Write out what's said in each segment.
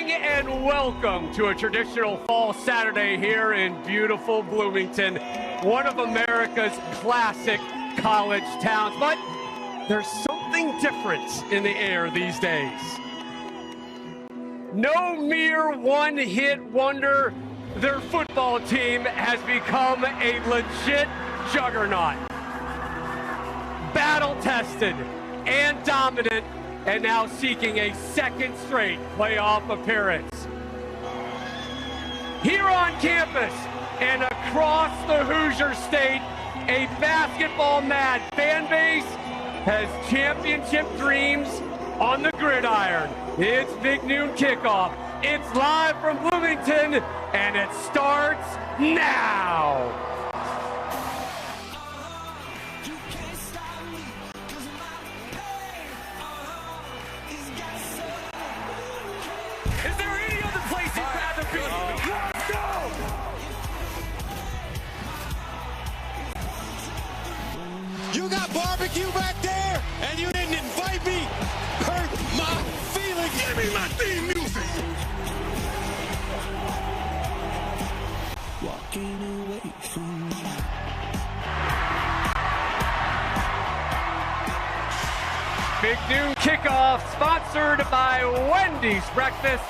morning and welcome to a traditional fall Saturday here in beautiful Bloomington, one of America's classic college towns. But there's something different in the air these days. No mere one-hit wonder, their football team has become a legit juggernaut. Battle-tested and dominant, and now seeking a second straight playoff appearance. Here on campus and across the Hoosier State, a basketball-mad fan base has championship dreams on the gridiron. It's Big Noon Kickoff. It's live from Bloomington, and it starts now. Is there any other place you'd rather be? Let's go! You got barbecue back there, and you didn't invite me. Hurt my feelings. Give me my theme music. Walking away from me. Big Noon Kickoff, sponsored by Wendy's Breakfast.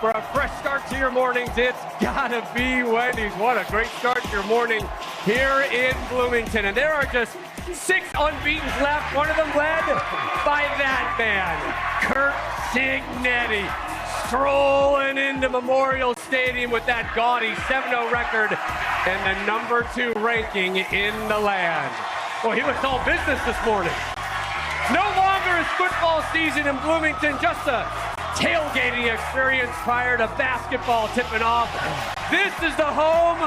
For a fresh start to your mornings, it's gotta be Wendy's. What a great start to your morning here in Bloomington. And there are just 6 unbeatens left, one of them led by that man, Kurt Signetti, strolling into Memorial Stadium with that gaudy 7-0 record and the number 2 ranking in the land. Well, he looks all business this morning. No longer is football season in Bloomington just a tailgating experience prior to basketball tipping off. This is the home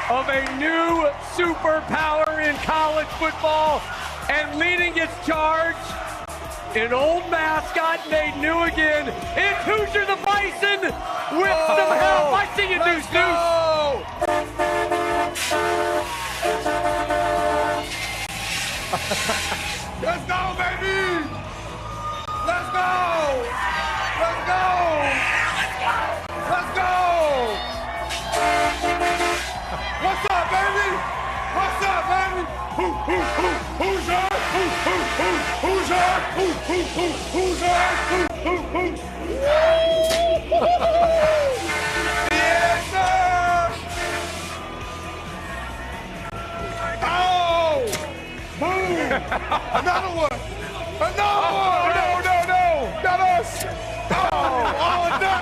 of a new superpower in college football, and leading its charge, an old mascot made new again. It's Hoosier the Bison with some help. I see you, Deuce Deuce. Let's go, baby! Let's go! Let's go! Let's go! What's up, baby? What's up, baby? Hoosier? Hoosier? Yes, sir! Oh! Boom! Another one! Another one! No! Not us! Oh, no!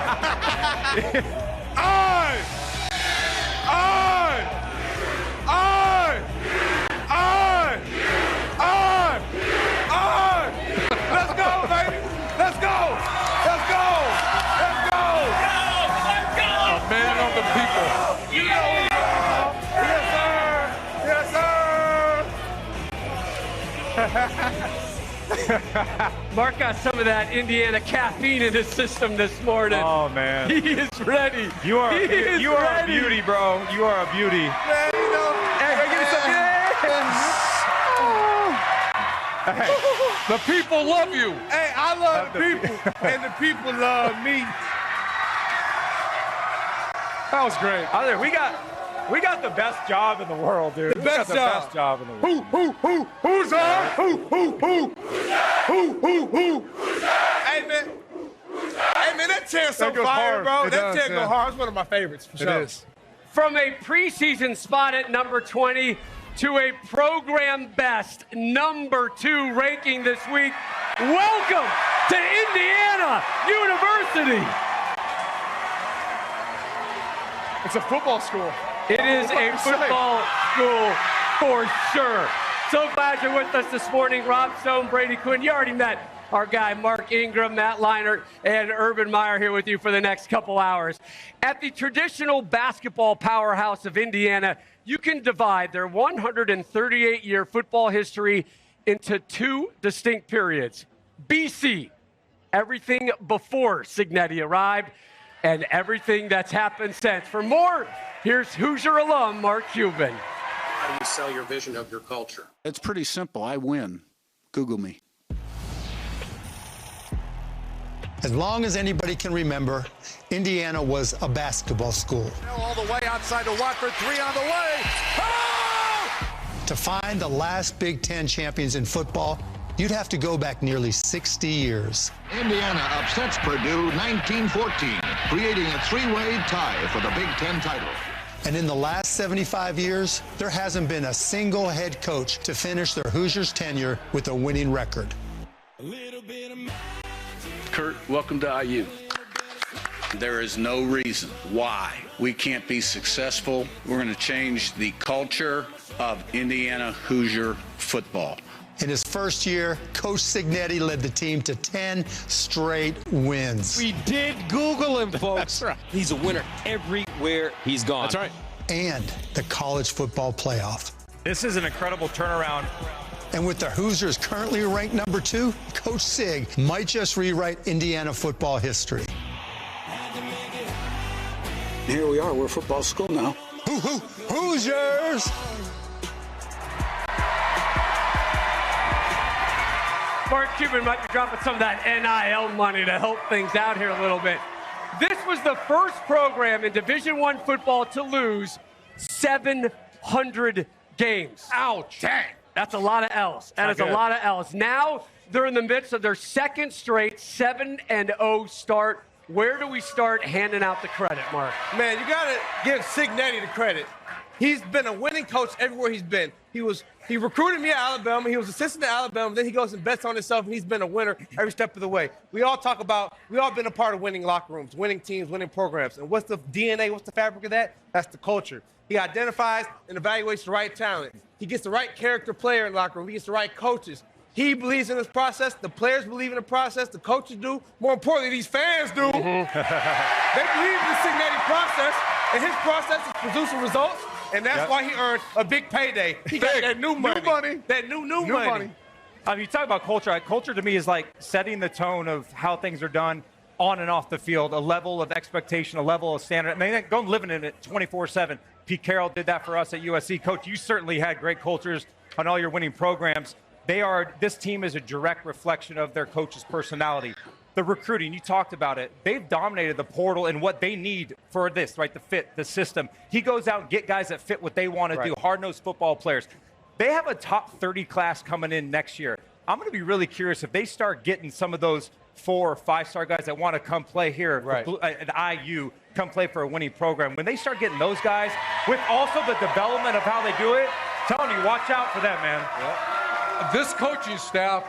Let's go, baby! Let's go! Let's go! Let's go! Let's go! A man of the people. You know, yes, sir! Yes, sir! Mark got some of that Indiana caffeine in his system this morning. Oh, man. He is ready. You are a beauty, bro. You are a beauty. Man, you know. Hey, give me some. Hey, the people love you. Hey, I love the people, and the people love me. That was great. We got the best job in the world, dude. The best job in the world. Who's on? Who? Hey, man. Hey, man, that chair's so fire, bro. That chair go hard. It's one of my favorites, for sure. It is. From a preseason spot at number 20 to a program best number 2 ranking this week, welcome to Indiana University. It's a football school. It is a football school for sure. So glad you're with us this morning. Rob Stone, Brady Quinn. You already met our guy, Mark Ingram, Matt Leinart, and Urban Meyer here with you for the next couple hours. At the traditional basketball powerhouse of Indiana, you can divide their 138-year football history into 2 distinct periods. BC, everything before Signetti arrived, and everything that's happened since. For more, here's Hoosier alum Mark Cuban. How do you sell your vision of your culture? It's pretty simple. I win. Google me. As long as anybody can remember, Indiana was a basketball school. All the way outside to Watford, 3 on the way. Oh! To find the last Big Ten champions in football, you'd have to go back nearly 60 years. Indiana upsets Purdue 1914, creating a three-way tie for the Big Ten title. And in the last 75 years, there hasn't been a single head coach to finish their Hoosiers tenure with a winning record. Kurt, welcome to IU. There is no reason why we can't be successful. We're going to change the culture of Indiana Hoosier football. In his first year, Coach Cignetti led the team to 10 straight wins. We did Google him, folks. That's right. He's a winner everywhere he's gone. That's right. And the college football playoff. This is an incredible turnaround. And with the Hoosiers currently ranked number 2, Coach Sig might just rewrite Indiana football history. Here we are. We're a football school now. Hoosiers! Mark Cuban might be dropping some of that NIL money to help things out here a little bit. This was the first program in Division I football to lose 700 games. Ouch. Dang. That's a lot of L's. That is a lot of L's. Now they're in the midst of their second straight 7-0 start. Where do we start handing out the credit, Mark? Man, you got to give Cignetti the credit. He's been a winning coach everywhere he's been. He recruited me at Alabama. He was assistant at Alabama. Then he goes and bets on himself, and he's been a winner every step of the way. We all been a part of winning locker rooms, winning teams, winning programs. And what's the DNA, what's the fabric of that? That's the culture. He identifies and evaluates the right talent. He gets the right character player in the locker room. He gets the right coaches. He believes in this process. The players believe in the process. The coaches do. More importantly, these fans do. They believe in the Cignetti process, and his process is producing results. And that's why he earned a big payday. He got that new money. That new money. I mean, you talk about culture. Culture to me is like setting the tone of how things are done on and off the field, a level of expectation, a level of standard. I mean, go living in it 24/7. Pete Carroll did that for us at USC. Coach, you certainly had great cultures on all your winning programs. This team is a direct reflection of their coach's personality. The recruiting, you talked about it. They've dominated the portal and what they need for this, right? The fit, the system. He goes out and get guys that fit what they want to do, hard-nosed football players. They have a top 30 class coming in next year. I'm going to be really curious if they start getting some of those 4 or 5-star guys that want to come play here at IU, come play for a winning program. When they start getting those guys, with also the development of how they do it, telling you, watch out for them, man. Yep. This coaching staff,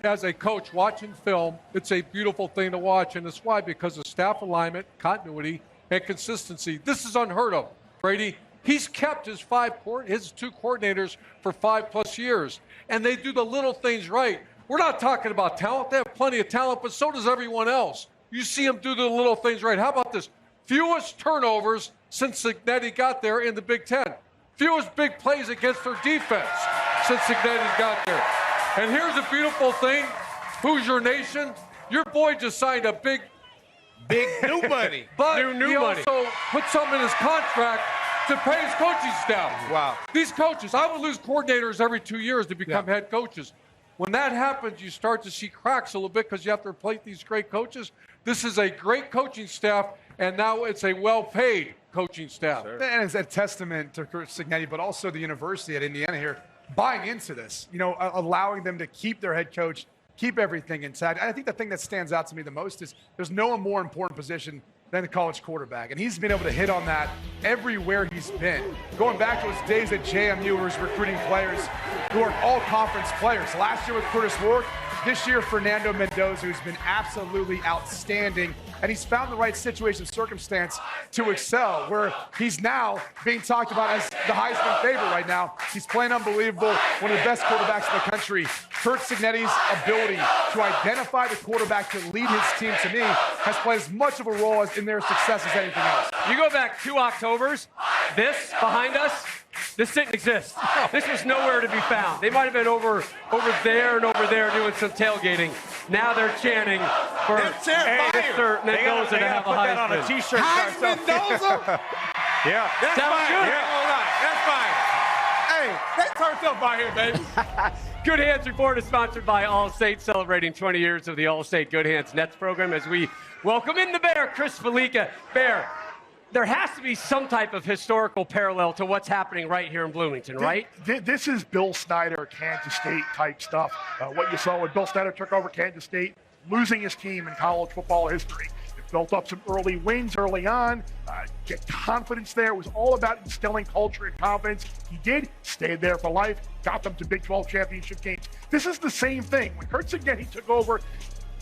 as a coach watching film, it's a beautiful thing to watch, and it's why, because of staff alignment, continuity, and consistency. This is unheard of, Brady. He's kept his 2 coordinators for 5+ years, and they do the little things right. We're not talking about talent. They have plenty of talent, but so does everyone else. You see them do the little things right. How about this? Fewest turnovers since Cignetti got there in the Big Ten. Fewest big plays against their defense since Cignetti got there. And here's a beautiful thing. Hoosier Nation, your boy just signed a big new money. But new he money. also put something in his contract to pay his coaching staff. Wow. These coaches, I would lose coordinators every 2 years to become head coaches. When that happens, you start to see cracks a little bit because you have to replace these great coaches. This is a great coaching staff, and now it's a well-paid coaching staff. Sure. And it's a testament to Cignetti, but also the university at Indiana here buying into this, allowing them to keep their head coach, keep everything intact. I think the thing that stands out to me the most is there's no more important position than the college quarterback. And he's been able to hit on that everywhere he's been. Going back to his days at JMU, where he's recruiting players who are all-conference players. Last year with Curtis Rourke, this year Fernando Mendoza, who's been absolutely outstanding. And he's found the right situation, circumstance to excel, where he's now being talked about as the Heisman favorite right now. He's playing unbelievable, one of the best quarterbacks in the country. Curt Cignetti's ability to identify the quarterback to lead his team, to me, has played as much of a role in their success as anything else. You go back 2 Octobers, this behind us, this didn't exist. This was nowhere to be found. They might have been over there and over there doing some tailgating. Now they're chanting for Mr. Mendoza to have a Heisman. On a T-shirt. Heisman Mendoza? Yeah. That's Sounds fine. good. Yeah. That's fine. Hey, that turned up out here, baby. Good Hands Report is sponsored by Allstate, celebrating 20 years of the Allstate Good Hands Nets program as we welcome in the Bear, Chris Felica. Bear, there has to be some type of historical parallel to what's happening right here in Bloomington, right? This is Bill Snyder, Kansas State type stuff. What you saw when Bill Snyder took over Kansas State, losing his team in college football history. It built up some early wins early on, get confidence there. It was all about instilling culture and confidence. He did, stayed there for life, got them to Big 12 championship games. This is the same thing. When Kurt Cignetti took over,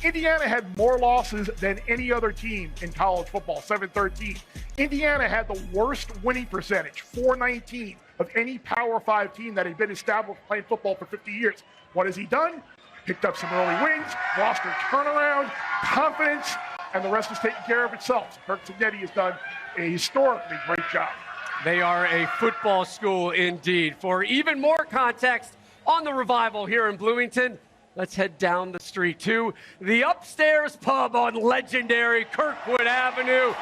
Indiana had more losses than any other team in college football, 7-13. Indiana had the worst winning percentage, 419, of any Power 5 team that had been established playing football for 50 years. What has he done? Picked up some early wins, roster turnaround, confidence, and the rest is taken care of itself. So Kurt Cignetti has done a historically great job. They are a football school indeed. For even more context on the Revival here in Bloomington, let's head down the street to the Upstairs Pub on legendary Kirkwood Avenue,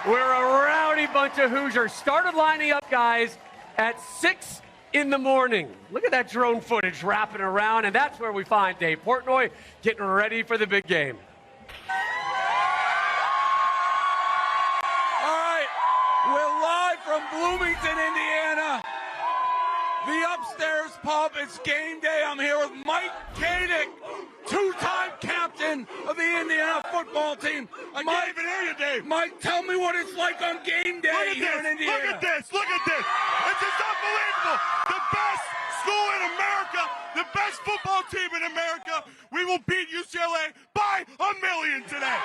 where a rowdy bunch of Hoosiers started lining up, guys, at 6 in the morning. Look at that drone footage wrapping around, and that's where we find Dave Portnoy getting ready for the big game. All right, we're live from Bloomington, Indiana. The Upstairs Pub, it's game day. I'm here with Mike Koenig, two-time captain of the Indiana football team. I can't even hear you, Dave. Mike, tell me what it's like on game day here in Indiana. Look at this. It's just unbelievable. The best school in America, the best football team in America. We will beat UCLA by 1,000,000 today.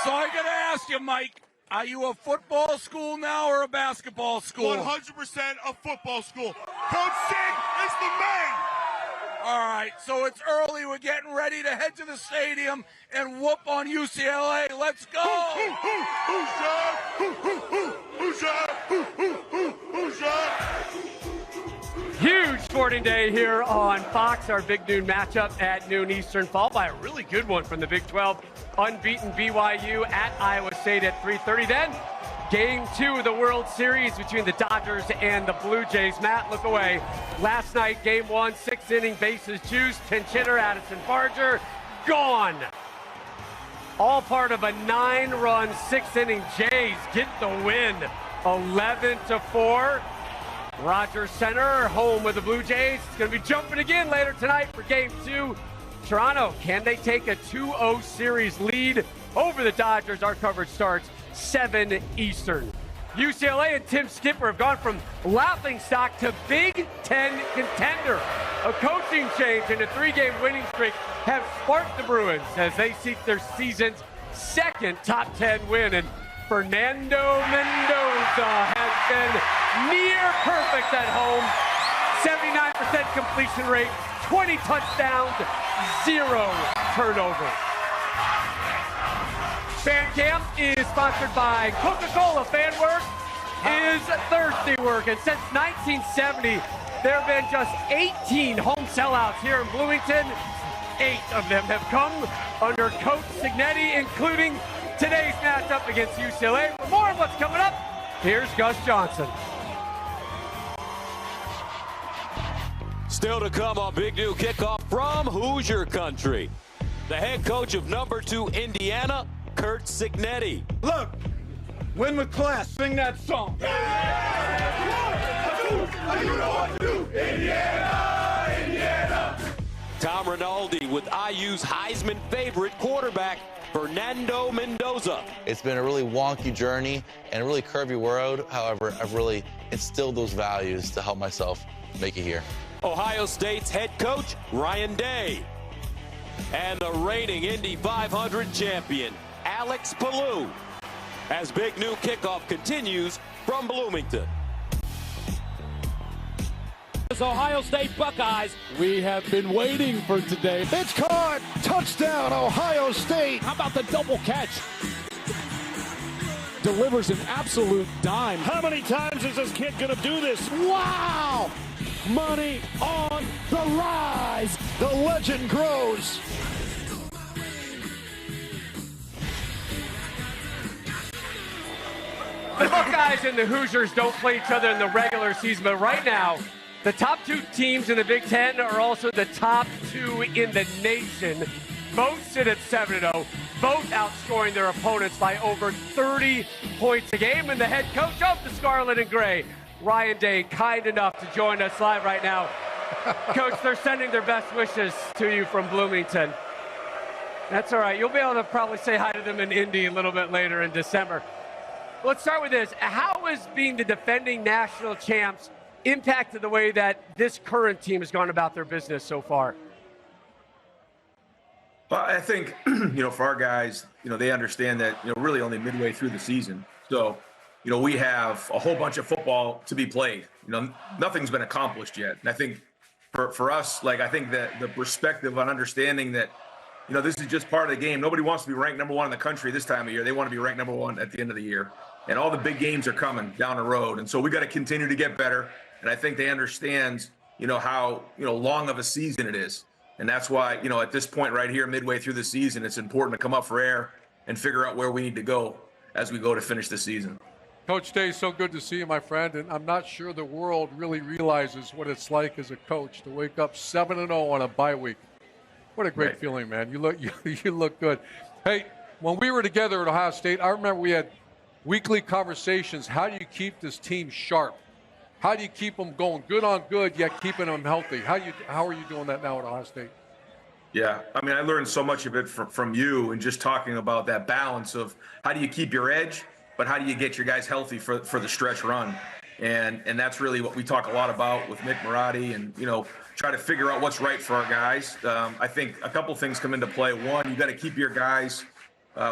So I got to ask you, Mike, are you a football school now or a basketball school? 100% a football school. Coach Sig is the man. All right, so it's early. We're getting ready to head to the stadium and whoop on UCLA. Let's go. Huge sporting day here on Fox. Our big noon matchup at noon Eastern, followed by a really good one from the Big 12. Unbeaten BYU at Iowa State at 3:30. Then Game 2 of the World Series between the Dodgers and the Blue Jays. Matt, look away. Last night, Game 1, 6th inning, bases juiced, pinch hitter Addison Barger, gone. All part of a 9-run, 6th inning. Jays get the win, 11-4. Rogers Center, home with the Blue Jays. It's going to be jumping again later tonight for Game 2. Toronto, can they take a 2-0 series lead over the Dodgers? Our coverage starts 7 Eastern. UCLA and Tim Skipper have gone from laughingstock to Big Ten contender. A coaching change and a 3-game winning streak have sparked the Bruins as they seek their season's second top 10 win. And Fernando Mendoza has been near perfect at home. 79% completion rate, 20 touchdowns, 0 turnovers. Fan Camp is sponsored by Coca-Cola. Fan work is thirsty work. And since 1970, there have been just 18 home sellouts here in Bloomington. 8 of them have come under Coach Cignetti, including today's matchup against UCLA. For more of what's coming up, here's Gus Johnson. Still to come on Big New Kickoff from Hoosier Country. The head coach of number 2 Indiana, Kurt Cignetti. Look, win with class. Sing that song. You know what to do. Indiana, Indiana. Tom Rinaldi with IU's Heisman favorite quarterback, Fernando Mendoza. It's been a really wonky journey and a really curvy road. However, I've really instilled those values to help myself make it here. Ohio State's head coach, Ryan Day. And the reigning Indy 500 champion, Alex Palou. As Big New Kickoff continues from Bloomington. Ohio State Buckeyes. We have been waiting for today. It's caught. Touchdown, Ohio State. How about the double catch? Delivers an absolute dime. How many times is this kid going to do this? Wow! Money on the rise. The legend grows. The Buckeyes and the Hoosiers don't play each other in the regular season, but right now, The top two teams in the Big Ten are also the top two in the nation. Both sit at 7-0, both outscoring their opponents by over 30 points a game. And the head coach of the Scarlet and Gray, Ryan Day, kind enough to join us live right now. Coach, they're sending their best wishes to you from Bloomington. That's all right. You'll be able to probably say hi to them in Indy a little bit later in December. Let's start with this. How has being the defending national champs impacted the way that this current team has gone about their business so far? Well, I think, for our guys, they understand that, really only midway through the season. So, we have a whole bunch of football to be played. Nothing's been accomplished yet. And I think for us, I think that the perspective on understanding that, this is just part of the game. Nobody wants to be ranked number one in the country this time of year. They want to be ranked number one at the end of the year. And all the big games are coming down the road. And so we got to continue to get better. And I think they understand, how, long of a season it is. And that's why, at this point right here, midway through the season, it's important to come up for air and figure out where we need to go as we go to finish the season. Coach Day, so good to see you, my friend. And I'm not sure the world really realizes what it's like as a coach to wake up 7-0 on a bye week. What a great feeling, man. You look good. Hey, when we were together at Ohio State, I remember we had weekly conversations. How do you keep this team sharp? How do you keep them going good on good, yet keeping them healthy? How are you doing that now at Ohio State? Yeah, I learned so much of it from you and just talking about that balance of how do you keep your edge, but how do you get your guys healthy for the stretch run? And that's really what we talk a lot about with Mick Marotti and, try to figure out what's right for our guys. I think a couple things come into play. One, you got to keep your guys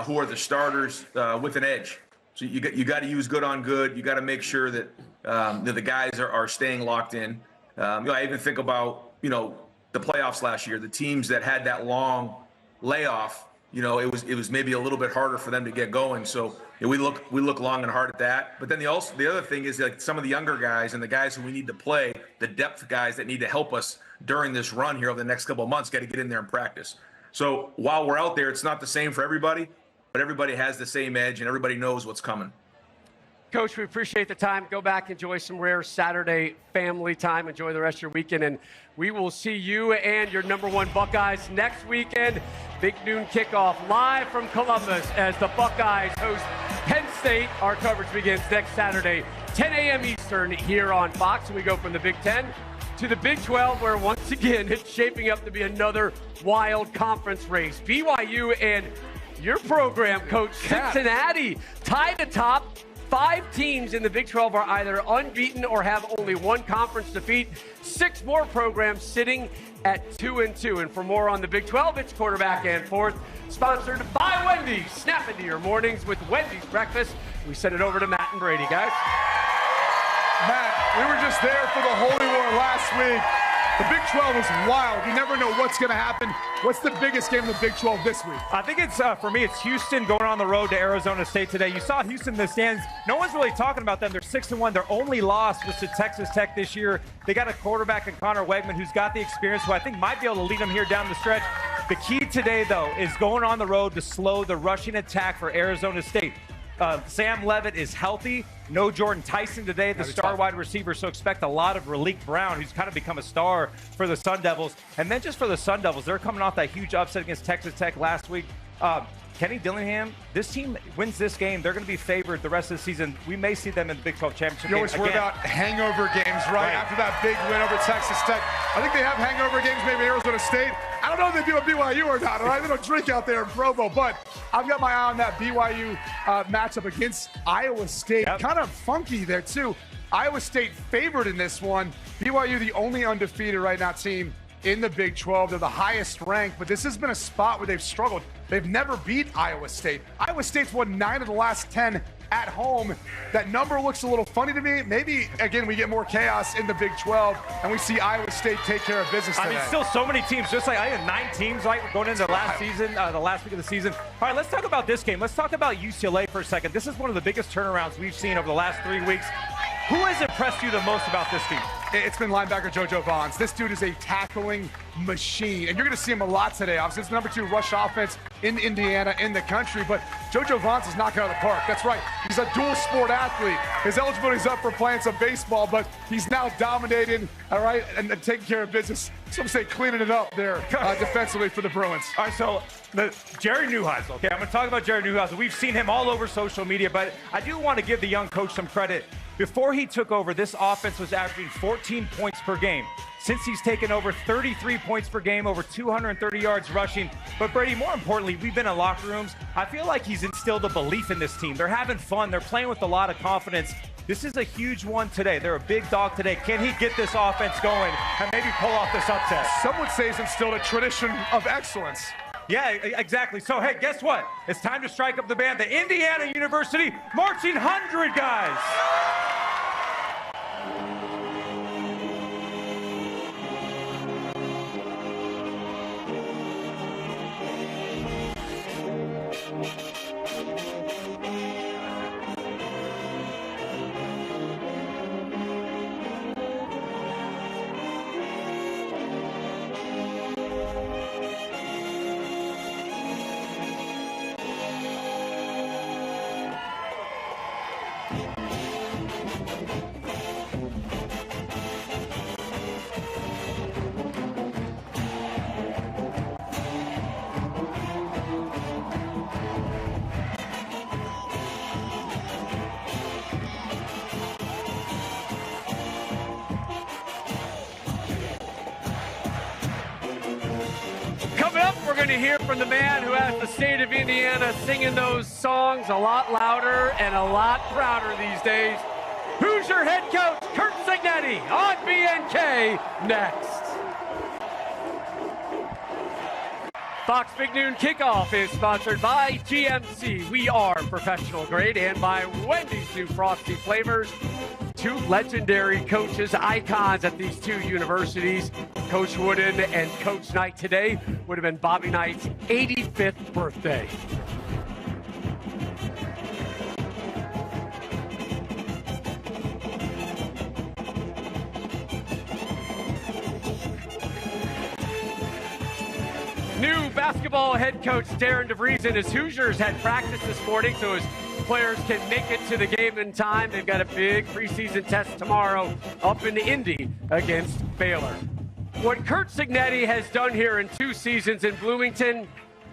who are the starters with an edge. So you got to use good on good. You got to make sure that the guys are staying locked in. I even think about, the playoffs last year, the teams that had that long layoff, it was maybe a little bit harder for them to get going. So we look long and hard at that. But then the other thing is some of the younger guys and the guys who we need to play, the depth guys that need to help us during this run here over the next couple of months, got to get in there and practice. So while we're out there, it's not the same for everybody, but everybody has the same edge and everybody knows what's coming. Coach, we appreciate the time. Go back, enjoy some rare Saturday family time. Enjoy the rest of your weekend, and we will see you and your number one Buckeyes next weekend. Big noon kickoff live from Columbus as the Buckeyes host Penn State. Our coverage begins next Saturday, 10 a.m. Eastern here on Fox. And we go from the Big Ten to the Big 12, where once again it's shaping up to be another wild conference race. BYU and your program, Coach, Cincinnati, tied atop. 5 teams in the Big 12 are either unbeaten or have only one conference defeat. 6 more programs sitting at 2-2. And for more on the Big 12, it's Quarterback and Forth, sponsored by Wendy's. Snap into your mornings with Wendy's breakfast. We send it over to Matt and Brady, guys. Matt, we were just there for the Holy War last week. The Big 12 is wild. You never know what's going to happen. What's the biggest game in the Big 12 this week? I think it's, for me, it's Houston going on the road to Arizona State today. You saw Houston in the stands. No one's really talking about them. They're 6-1. Their only loss was to Texas Tech this year. They got a quarterback in Connor Wegman who's got the experience, who I think might be able to lead them here down the stretch. The key today, though, is going on the road to slow the rushing attack for Arizona State. Sam Levitt is healthy. No Jordan Tyson today, the star wide receiver, so expect a lot of Raleek Brown, who's kind of become a star for the Sun Devils. And then just for the Sun Devils, they're coming off that huge upset against Texas Tech last week. Kenny Dillingham, this team wins this game, they're going to be favored the rest of the season. We may see them in the Big 12 championship You always worry about hangover games, right? After that big win over Texas Tech. I think they have hangover games maybe Arizona State. I don't know if they do at BYU or not, all right? They don't drink out there in Provo, but I've got my eye on that BYU matchup against Iowa State. Kind of funky there, too. Iowa State favored in this one. BYU, the only undefeated right now team in the Big 12. They're the highest ranked, but this has been a spot where they've struggled. They've never beat Iowa State. Iowa State's won 9 of the last 10 at home. That number looks a little funny to me. Maybe, again, we get more chaos in the Big 12, and we see Iowa State take care of business today. I mean, still so many teams. Just like I had 9 teams right going into the last season, the last week of the season. All right, let's talk about this game. Let's talk about UCLA for a second. This is one of the biggest turnarounds we've seen over the last 3 weeks. Who has impressed you the most about this team? It's been linebacker JoJo Vaughns. This dude is a tackling machine, and you're going to see him a lot today. Obviously, it's the #2 rush offense in Indiana, in the country, but JoJo Vance is knocking out of the park. That's right. He's a dual sport athlete. His eligibility's up for playing some baseball, but he's now dominating, all right, and taking care of business. Some say cleaning it up there defensively for the Bruins. All right, so Jerry Neuheisel. Okay, I'm going to talk about Jerry Neuheisel. We've seen him all over social media, but I do want to give the young coach some credit. Before he took over, this offense was averaging 14 points per game. Since he's taken over, 33 points per game, over 230 yards rushing. But Brady, more importantly, we've been in locker rooms. I feel like he's instilled a belief in this team. They're having fun. They're playing with a lot of confidence. This is a huge one today. They're a big dog today. Can he get this offense going and maybe pull off this upset? Some would say he's instilled a tradition of excellence. Yeah, exactly. So, hey, guess what? It's time to strike up the band. The Indiana University Marching 100, guys. We're going to hear from the man who has the state of Indiana singing those songs a lot louder and a lot prouder these days. Hoosier head coach Curt Cignetti on BNK next. Fox Big Noon Kickoff is sponsored by GMC. We are professional grade, and by Wendy's new Frosty flavors. Two legendary coaches, icons at these two universities. Coach Wooden and Coach Knight. Today would have been Bobby Knight's 85th birthday. New basketball head coach Darren DeVries and his Hoosiers had practice this morning, so his players can make it to the game in time. They've got a big preseason test tomorrow up in Indy against Baylor. What Curt Cignetti has done here in 2 seasons in Bloomington,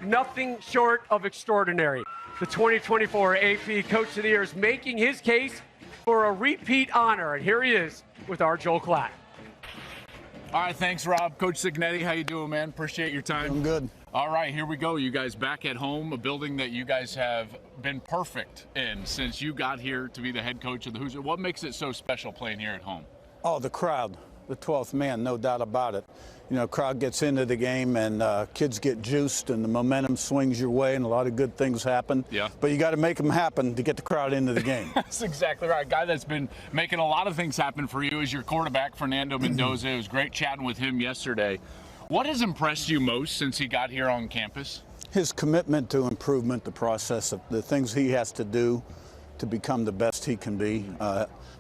nothing short of extraordinary. The 2024 AP Coach of the Year is making his case for a repeat honor, and here he is with our Joel Klatt. All right, thanks, Rob. Coach Cignetti, how you doing, man? Appreciate your time. I'm good. All right, here we go. You guys back at home, a building that you guys have been perfect in since you got here to be the head coach of the Hoosiers. What makes it so special playing here at home? Oh, the crowd, the 12th man, no doubt about it. You know, crowd gets into the game and kids get juiced and the momentum swings your way and a lot of good things happen. Yeah. But you got to make them happen to get the crowd into the game. That's exactly right. A guy that's been making a lot of things happen for you is your quarterback, Fernando Mendoza. It was great chatting with him yesterday. What has impressed you most since he got here on campus? His commitment to improvement, the process of the things he has to do to become the best he can be.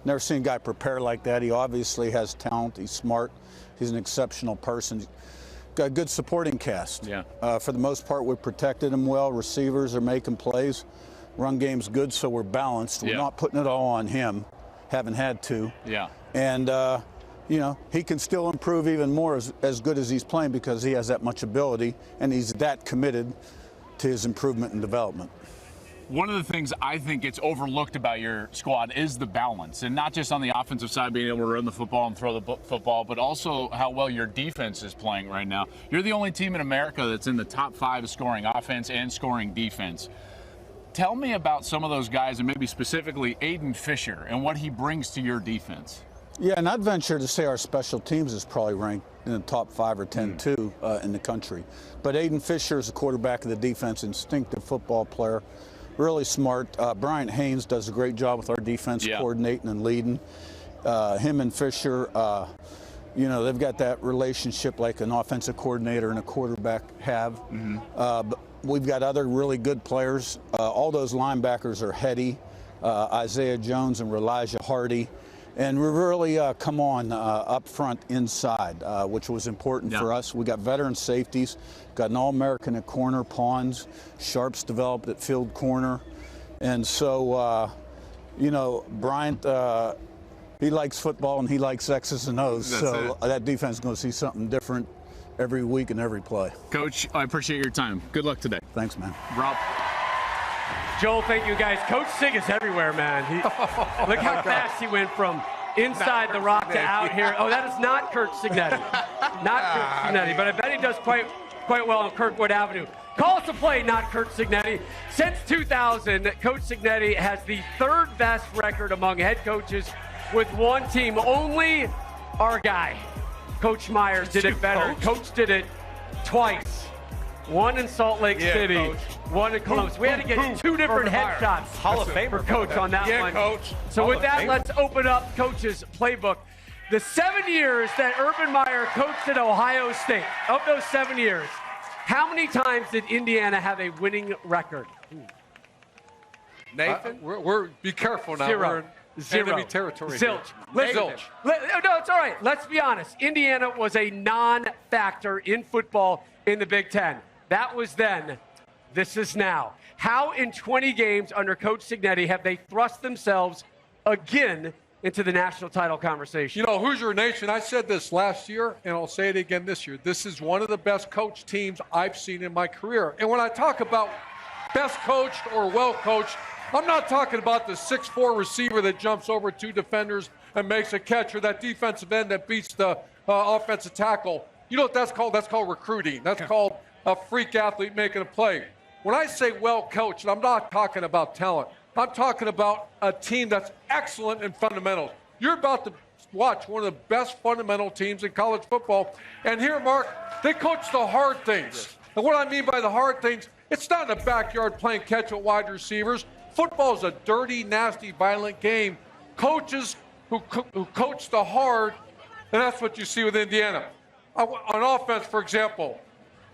Never seen a guy prepare like that. He obviously has talent. He's smart. He's an exceptional person. Got a good supporting cast. Yeah. For the most part, we protected him well. Receivers are making plays. Run game's good, so we're balanced. We're not putting it all on him. Haven't had to. Yeah. And you know, he can still improve even more as good as he's playing because he has that much ability and he's that committed to his improvement and development. One of the things I think gets overlooked about your squad is the balance, and not just on the offensive side, being able to run the football and throw the football, but also how well your defense is playing right now. You're the only team in America that's in the top 5 of scoring offense and scoring defense. Tell me about some of those guys, and maybe specifically Aiden Fisher and what he brings to your defense. Yeah, and I'd venture to say our special teams is probably ranked in the top 5 or 10 too in the country. But Aiden Fisher is the quarterback of the defense, instinctive football player, really smart. Bryant Haynes does a great job with our defense, coordinating and leading. Him and Fisher, you know, they've got that relationship like an offensive coordinator and a quarterback have. But we've got other really good players. All those linebackers are heady. Isaiah Jones and Elijah Hardy. And we really come on up front inside, which was important for us. We got veteran safeties, got an All-American at corner, Pawns, Sharps developed at field corner. And so, you know, Bryant, he likes football and he likes X's and O's. So that defense is going to see something different every week and every play. Coach, I appreciate your time. Good luck today. Thanks, man. Rob. Joel, thank you guys. Coach Sig is everywhere, man. Look how fast he went from inside the rock to out here. Oh, that is not Kurt Signetti. Not Kurt Signetti, but I bet he does quite well on Kirkwood Avenue. Call us a play, not Kurt Signetti. Since 2000, Coach Signetti has the third best record among head coaches with one team. Only our guy, Coach Myers, did it better. Coach did it twice. One in Salt Lake City, Coach. One in Columbus. We had to get two different headshots Hall of Famer for Coach on that one. Coach. So with that, let's open up Coach's playbook. The 7 years that Urban Meyer coached at Ohio State, of those 7 years, how many times did Indiana have a winning record? Nathan? Be careful now. Zero. We're in Zero. enemy territory. Zilch. Zilch. No, it's all right. Let's be honest. Indiana was a non-factor in football in the Big Ten. That was then. This is now. How in 20 games under Coach Signetti have they thrust themselves again into the national title conversation? You know, Hoosier Nation, I said this last year, and I'll say it again this year. This is one of the best coached teams I've seen in my career. And when I talk about best coached or well-coached, I'm not talking about the 6'4" receiver that jumps over two defenders and makes a catch, or that defensive end that beats the offensive tackle. You know what that's called? That's called recruiting. That's called a freak athlete making a play. When I say well-coached, I'm not talking about talent. I'm talking about a team that's excellent in fundamentals. You're about to watch one of the best fundamental teams in college football. And here, Mark, they coach the hard things. And what I mean by the hard things, it's not in the backyard playing catch with wide receivers. Football is a dirty, nasty, violent game. Coaches who coach the hard, and that's what you see with Indiana. On offense, for example,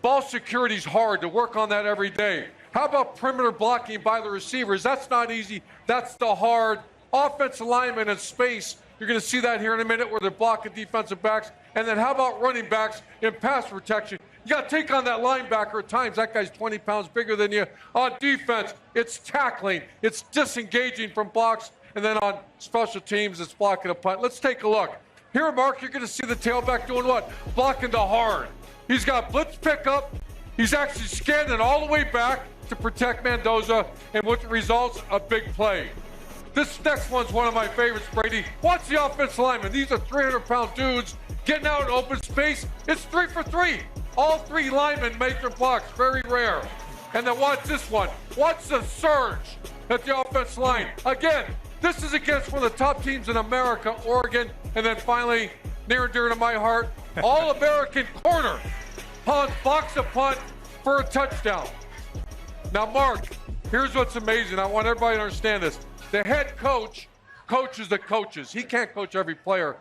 ball security is hard to work on that every day. How about perimeter blocking by the receivers? That's not easy. That's the hard. Offensive linemen in space. You're going to see that here in a minute where they're blocking defensive backs. And then how about running backs in pass protection? You got to take on that linebacker at times. That guy's 20 pounds bigger than you. On defense, it's tackling. It's disengaging from blocks. And then on special teams, it's blocking a punt. Let's take a look. Here, Mark, you're going to see the tailback doing what? Blocking the hard. He's got blitz pickup. He's actually scanning all the way back to protect Mendoza, and what results, a big play. This next one's one of my favorites, Brady. Watch the offensive linemen. These are 300-pound dudes getting out in open space. It's 3 for 3. All three linemen make their blocks, very rare. And then watch this one. Watch the surge at the offensive line. Again, this is against one of the top teams in America, Oregon. And then finally, near and dear to my heart, All-American corner. Pawns blocks a punt for a touchdown. Now, Mark, here's what's amazing. I want everybody to understand this. The head coach coaches the coaches. He can't coach every player.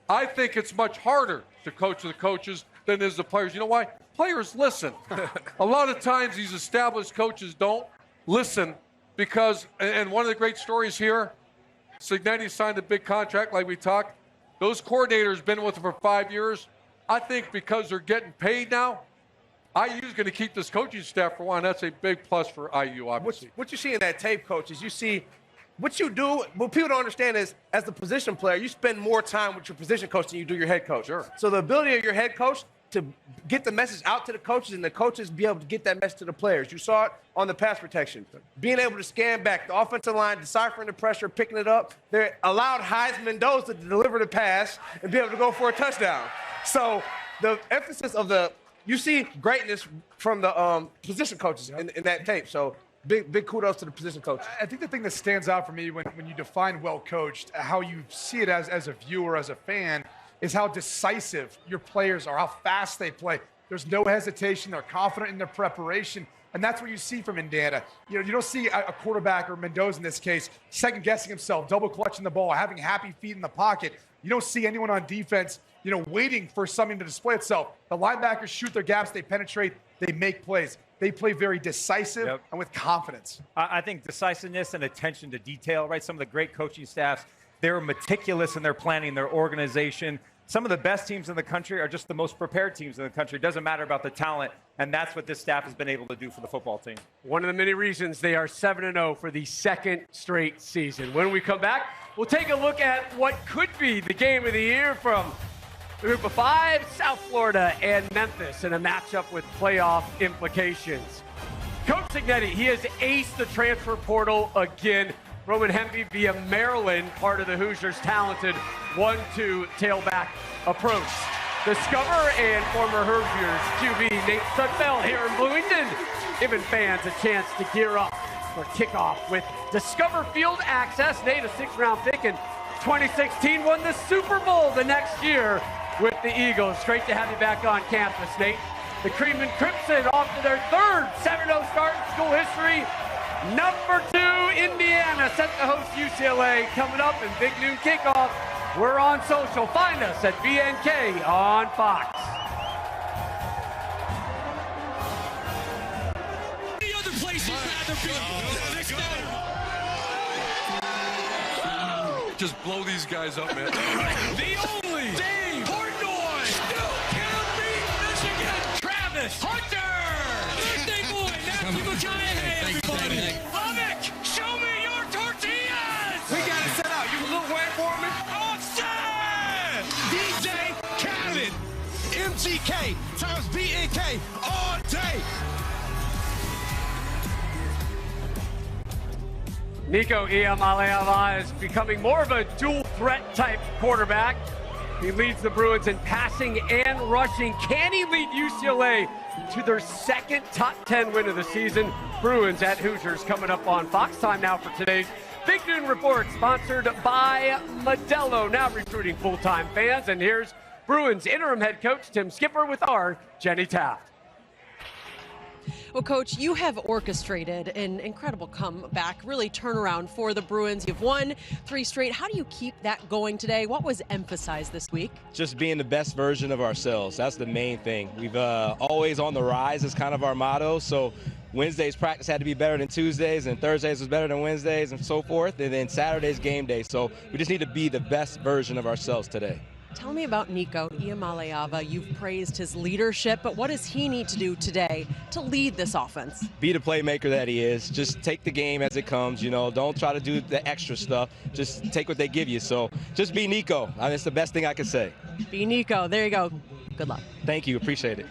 I think it's much harder to coach the coaches than it is the players. You know why? Players listen. A lot of times these established coaches don't listen because, and one of the great stories here, Signetti signed a big contract like we talked. Those coordinators been with him for 5 years. I think because they're getting paid now, IU's going to keep this coaching staff for a while, and that's a big plus for IU, obviously. What you see in that tape, coach, is you see what you do. What people don't understand is, as the position player, you spend more time with your position coach than you do your head coach. Sure. So the ability of your head coach to get the message out to the coaches and the coaches be able to get that message to the players. You saw it on the pass protection. Being able to scan back, the offensive line, deciphering the pressure, picking it up. They allowed Heisman Mendoza to deliver the pass and be able to go for a touchdown. So the emphasis of you see greatness from the position coaches in that tape. So big kudos to the position coaches. I think the thing that stands out for me when you define well-coached, how you see it as a viewer, as a fan, is how decisive your players are, how fast they play. There's no hesitation. They're confident in their preparation. And that's what you see from Indiana. You don't see a quarterback, or Mendoza in this case, second-guessing himself, double clutching the ball, having happy feet in the pocket. You don't see anyone on defense, waiting for something to display itself. The linebackers shoot their gaps, they penetrate, they make plays. They play very decisive and with confidence. I think decisiveness and attention to detail, right? Some of the great coaching staffs They're meticulous in their planning, their organization. Some of the best teams in the country are just the most prepared teams in the country. It doesn't matter about the talent, and that's what this staff has been able to do for the football team. One of the many reasons they are 7-0 for the second straight season. When we come back, we'll take a look at what could be the game of the year from the Group of 5, South Florida and Memphis, in a matchup with playoff implications. Coach Signetti, he has aced the transfer portal again. Roman Hemby via Maryland, part of the Hoosiers' talented 1-2 tailback approach. Discover and former Hoosiers QB Nate Studfeld here in Bloomington, giving fans a chance to gear up for kickoff with Discover Field access. Nate, a 6th-round pick in 2016, won the Super Bowl the next year with the Eagles. Great to have you back on campus, Nate. The Cream and Crimson off to their 3rd 7-0 start in school history. Number 2, Indiana, set to host UCLA. Coming up in Big Noon Kickoff. We're on social. Find us at BNK on Fox. Any other place you'd rather be? Just blow these guys up, man. The only Dave Portnoy, still can't beat Michigan. Travis Hunter, birthday boy, Matthew McConaughey, everybody. Lubbock, show me your tortillas. We got it set out. You a little wet for me? Austin, DJ Khaled, MGK times BNK all day. Nico Iamaleava is becoming more of a dual threat type quarterback. He leads the Bruins in passing and rushing. Can he lead UCLA to their 2nd top 10 win of the season? Bruins at Hoosiers coming up on Fox. Time now for today's Big Noon Report, sponsored by Modelo, now recruiting full-time fans. And here's Bruins interim head coach Tim Skipper with our Jenny Taft. Well, Coach, you have orchestrated an incredible comeback, really turnaround for the Bruins. You've won 3 straight. How do you keep that going today? What was emphasized this week? Just being the best version of ourselves. That's the main thing. We've always on the rise is kind of our motto. So Wednesday's practice had to be better than Tuesdays, and Thursdays was better than Wednesdays, and so forth. And then Saturday's game day. So we just need to be the best version of ourselves today. Tell me about Nico Iamaleava. You've praised his leadership, but what does he need to do today to lead this offense? Be the playmaker that he is. Just take the game as it comes. You know, don't try to do the extra stuff. Just take what they give you. So just be Nico. I mean, it's the best thing I can say. Be Nico. There you go. Good luck. Thank you. Appreciate it.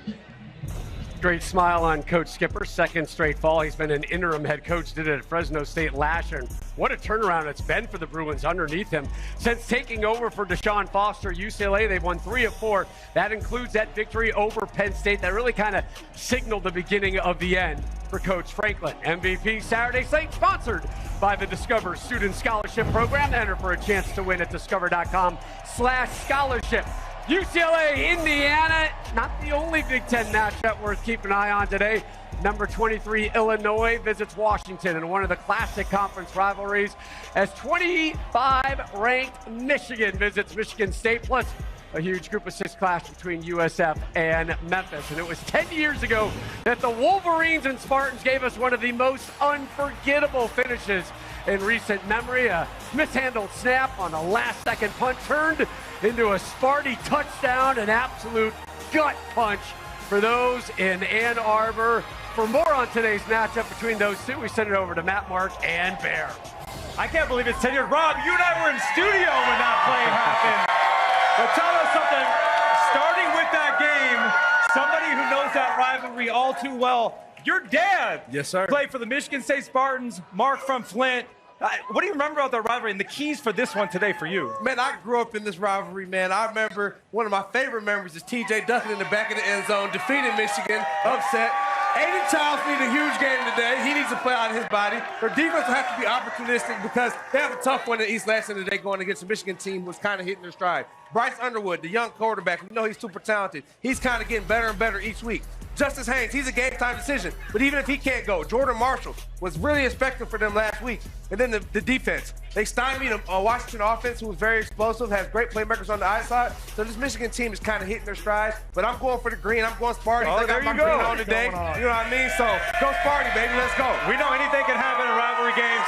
Great smile on Coach Skipper. 2nd straight fall. He's been an interim head coach, did it at Fresno State last year. And what a turnaround it's been for the Bruins underneath him. Since taking over for Deshaun Foster, UCLA, they've won 3 of 4. That includes that victory over Penn State that really kind of signaled the beginning of the end for Coach Franklin. MVP Saturday slate sponsored by the Discover Student Scholarship Program. Enter for a chance to win at discover.com/scholarship. UCLA, Indiana, not the only Big Ten matchup worth keeping an eye on today. Number 23, Illinois, visits Washington in one of the classic conference rivalries as 25-ranked Michigan visits Michigan State, plus a huge Group of 6 clash between USF and Memphis. And it was 10 years ago that the Wolverines and Spartans gave us one of the most unforgettable finishes in recent memory. A mishandled snap on a last-second punt turned into a Sparty touchdown, an absolute gut punch for those in Ann Arbor. For more on today's matchup between those two, we send it over to Matt, Mark, and Bear. I can't believe it's 10 years. Rob, you and I were in studio when that play happened. But tell us something, starting with that game, somebody who knows that rivalry all too well, your dad played for the Michigan State Spartans, Mark from Flint. What do you remember about that rivalry and the keys for this one today for you? Man, I grew up in this rivalry, man. I remember one of my favorite memories is TJ ducking in the back of the end zone, defeating Michigan, upset. Aiden Childs needs a huge game today. He needs to play out of his body. Their defense will have to be opportunistic because they have a tough one in East Lansing today going against a Michigan team who's kind of hitting their stride. Bryce Underwood, the young quarterback, we know he's super talented. He's kind of getting better and better each week. Justice Haynes, he's a game-time decision. But even if he can't go, Jordan Marshall was really effective for them last week. And then the defense. They stymied a Washington offense who was very explosive, has great playmakers on the outside. So this Michigan team is kind of hitting their stride. But I'm going for the green. I'm going Sparty. Oh, I got my green on today. You know what I mean? So go Sparty, baby. Let's go. We know anything can happen in rivalry games.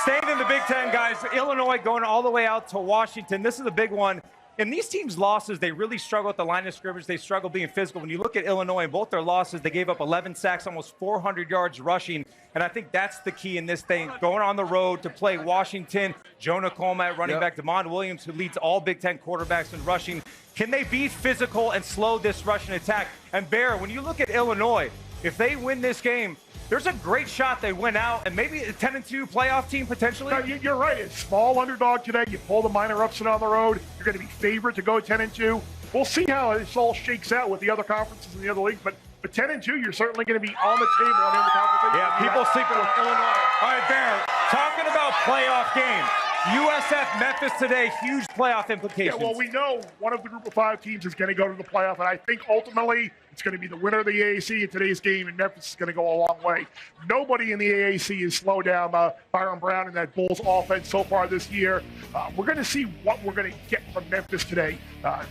Staying in the Big Ten, guys, Illinois going all the way out to Washington. This is a big one. In these teams' losses, they really struggle at the line of scrimmage. They struggle being physical. When you look at Illinois, in both their losses, they gave up 11 sacks, almost 400 yards rushing. And I think that's the key in this thing. Going on the road to play Washington, Jonah Coleman, running back DeMond Williams, who leads all Big Ten quarterbacks in rushing. Can they be physical and slow this rushing attack? And Bear, when you look at Illinois, if they win this game, there's a great shot they win out and maybe a 10-2 playoff team potentially. No, you're right. It's small underdog today. You pull the minor upset on the road. You're going to be favored to go 10-2. We'll see how this all shakes out with the other conferences and the other leagues. But 10-2, you're certainly going to be on the table and in the conversation. Yeah, people sleeping with Illinois. All right, Bear, talking about playoff games. USF Memphis today, huge playoff implications. Yeah, well, we know one of the group of 5 teams is going to go to the playoff, and I think ultimately it's going to be the winner of the AAC in today's game, and Memphis is going to go a long way. Nobody in the AAC has slowed down Byron Brown and that Bulls offense so far this year. We're going to see what we're going to get from Memphis today.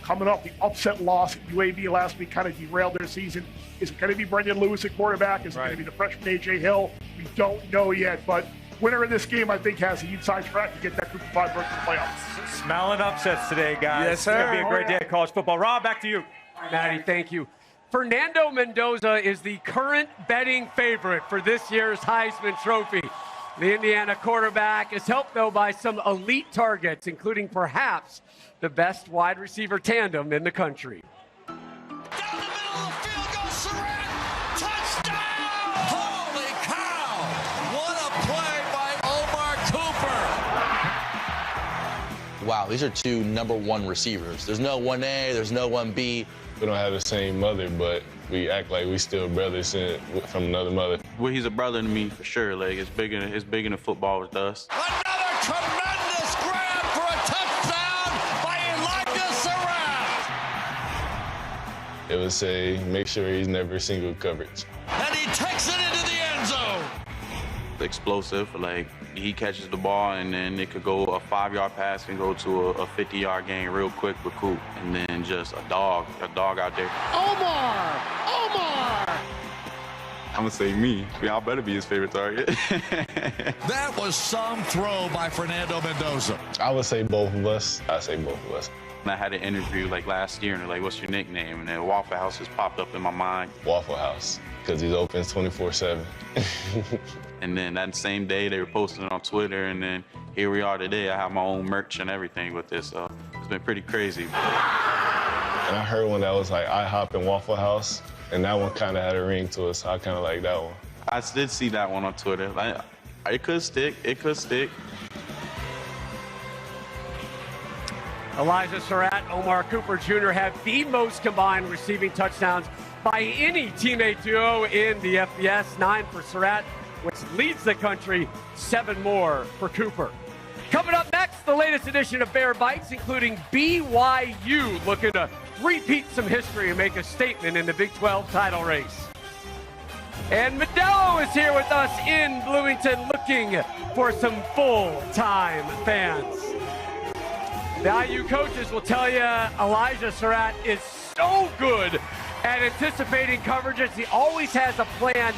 Coming off the upset loss at UAB last week, kind of derailed their season. Is it going to be Brendan Lewis at quarterback? Is it going to be the freshman A.J. Hill? We don't know yet, but winner of this game, I think, has the inside track to get that group of 5 berth to the playoffs. Smelling upsets today, guys. Yes, sir. It's going to be a great day of college football. Rob, back to you. Maddie, thank you. Fernando Mendoza is the current betting favorite for this year's Heisman Trophy. The Indiana quarterback is helped, though, by some elite targets, including perhaps the best wide receiver tandem in the country. Wow, these are 2 #1 receivers. There's no 1A, there's no 1B. We don't have the same mother, but we act like we still brothers from another mother. Well, he's a brother to me for sure. Like it's bigger than football with us. Another tremendous grab for a touchdown by Elijah Surratt. It would say, make sure he's never single coverage. And he takes it into the end zone. Explosive, like he catches the ball and then it could go a 5-yard pass and go to a 50-yard gain real quick with Coop, and then just a dog out there. Omar! I'm gonna say me. Y'all better be his favorite target. That was some throw by Fernando Mendoza. I would say both of us. I say both of us. I had an interview like last year and they're like, what's your nickname? And then Waffle House just popped up in my mind. Waffle House, because he's open 24/7. And then that same day they were posting it on Twitter, and then here we are today. I have my own merch and everything with this, so it's been pretty crazy. And I heard one that was like IHOP and Waffle House, and that one kind of had a ring to it, so I kind of like that one. I did see that one on Twitter. Like, it could stick. It could stick. Elijah Surratt, Omar Cooper Jr. have the most combined receiving touchdowns by any teammate duo in the FBS. 9 for Surratt, which leads the country, 7 more for Cooper. Coming up next, the latest edition of Bear Bites, including BYU looking to repeat some history and make a statement in the Big 12 title race. And Modelo is here with us in Bloomington looking for some full-time fans. The IU coaches will tell you Elijah Surratt is so good at anticipating coverages. He always has a plan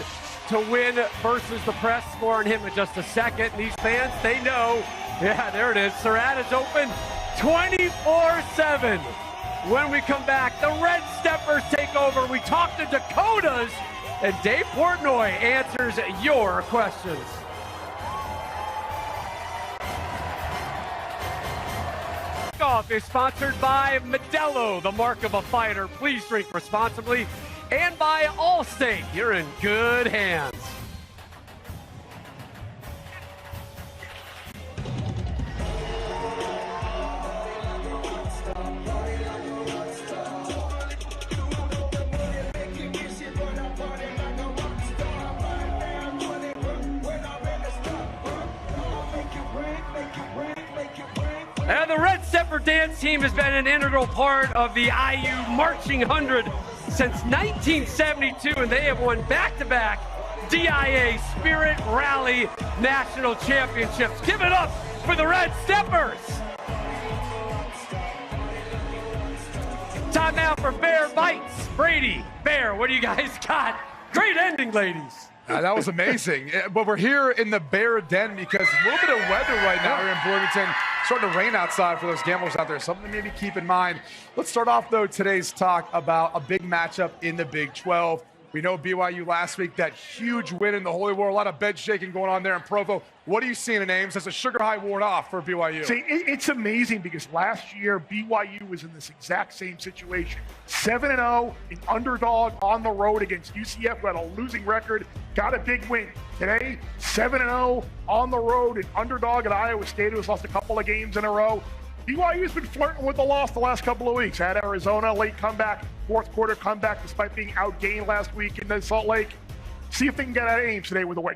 to win versus the press. More on him in just a second. These fans, they know. Yeah, there it is. Surratt is open 24/7. When we come back, the Red Steppers take over. We talk to Dakotas, and Dave Portnoy answers your questions. Kickoff is sponsored by Modelo, the mark of a fighter. Please drink responsibly. And by Allstate, you're in good hands. And the Red Stepper dance team has been an integral part of the IU Marching 100 since 1972, and they have won back-to-back DIA Spirit Rally National Championships. Give it up for the Red Steppers. Time now for Bear Bites. Brady, Bear, what do you guys got? Great ending, ladies. That was amazing. But we're here in the Bear Den because a little bit of weather right now here in Bloomington. Starting to rain outside for those gamblers out there. Something to maybe keep in mind. Let's start off, though, today's talk about a big matchup in the Big 12. We know BYU last week, that huge win in the Holy War. A lot of bed shaking going on there in Provo. What are you seeing in Ames? Has the sugar high worn off for BYU? See, it's amazing because last year BYU was in this exact same situation. 7-0, an underdog on the road against UCF, who had a losing record, got a big win. Today, 7-0 on the road, an underdog at Iowa State, who's lost a couple of games in a row. BYU's been flirting with the loss the last couple of weeks. Had Arizona, late comeback, fourth quarter comeback, despite being outgained last week in Salt Lake. See if they can get out of Ames today with a win.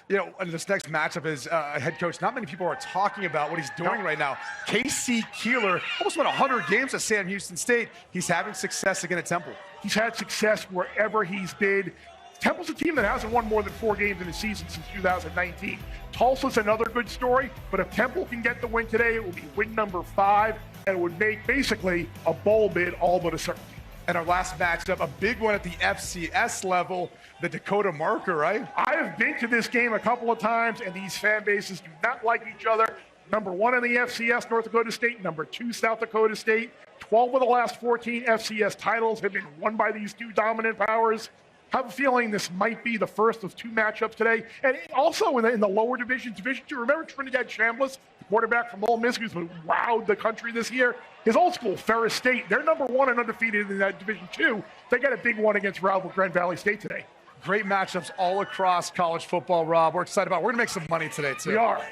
You know, this next matchup is a head coach not many people are talking about what he's doing right now. K.C. Keeler almost won 100 games at Sam Houston State. He's having success again at Temple. He's had success wherever he's been. Temple's a team that hasn't won more than 4 games in a season since 2019. Tulsa's another good story, but if Temple can get the win today, it will be win number 5, and it would make basically a bowl bid all but a certainty. And our last matchup, a big one at the FCS level, the Dakota Marker, right? I have been to this game a couple of times, and these fan bases do not like each other. Number 1 in the FCS, North Dakota State. Number 2, South Dakota State. 12 of the last 14 FCS titles have been won by these two dominant powers. I have a feeling this might be the first of 2 matchups today. And also in the lower division, Division 2, remember Trinidad Chambliss, the quarterback from Ole Miss, who's wowed the country this year? His old school, Ferris State, they're number 1 and undefeated in that Division 2. They got a big one against rival Grand Valley State today. Great matchups all across college football, Rob. We're excited about it. We're going to make some money today, too. We are.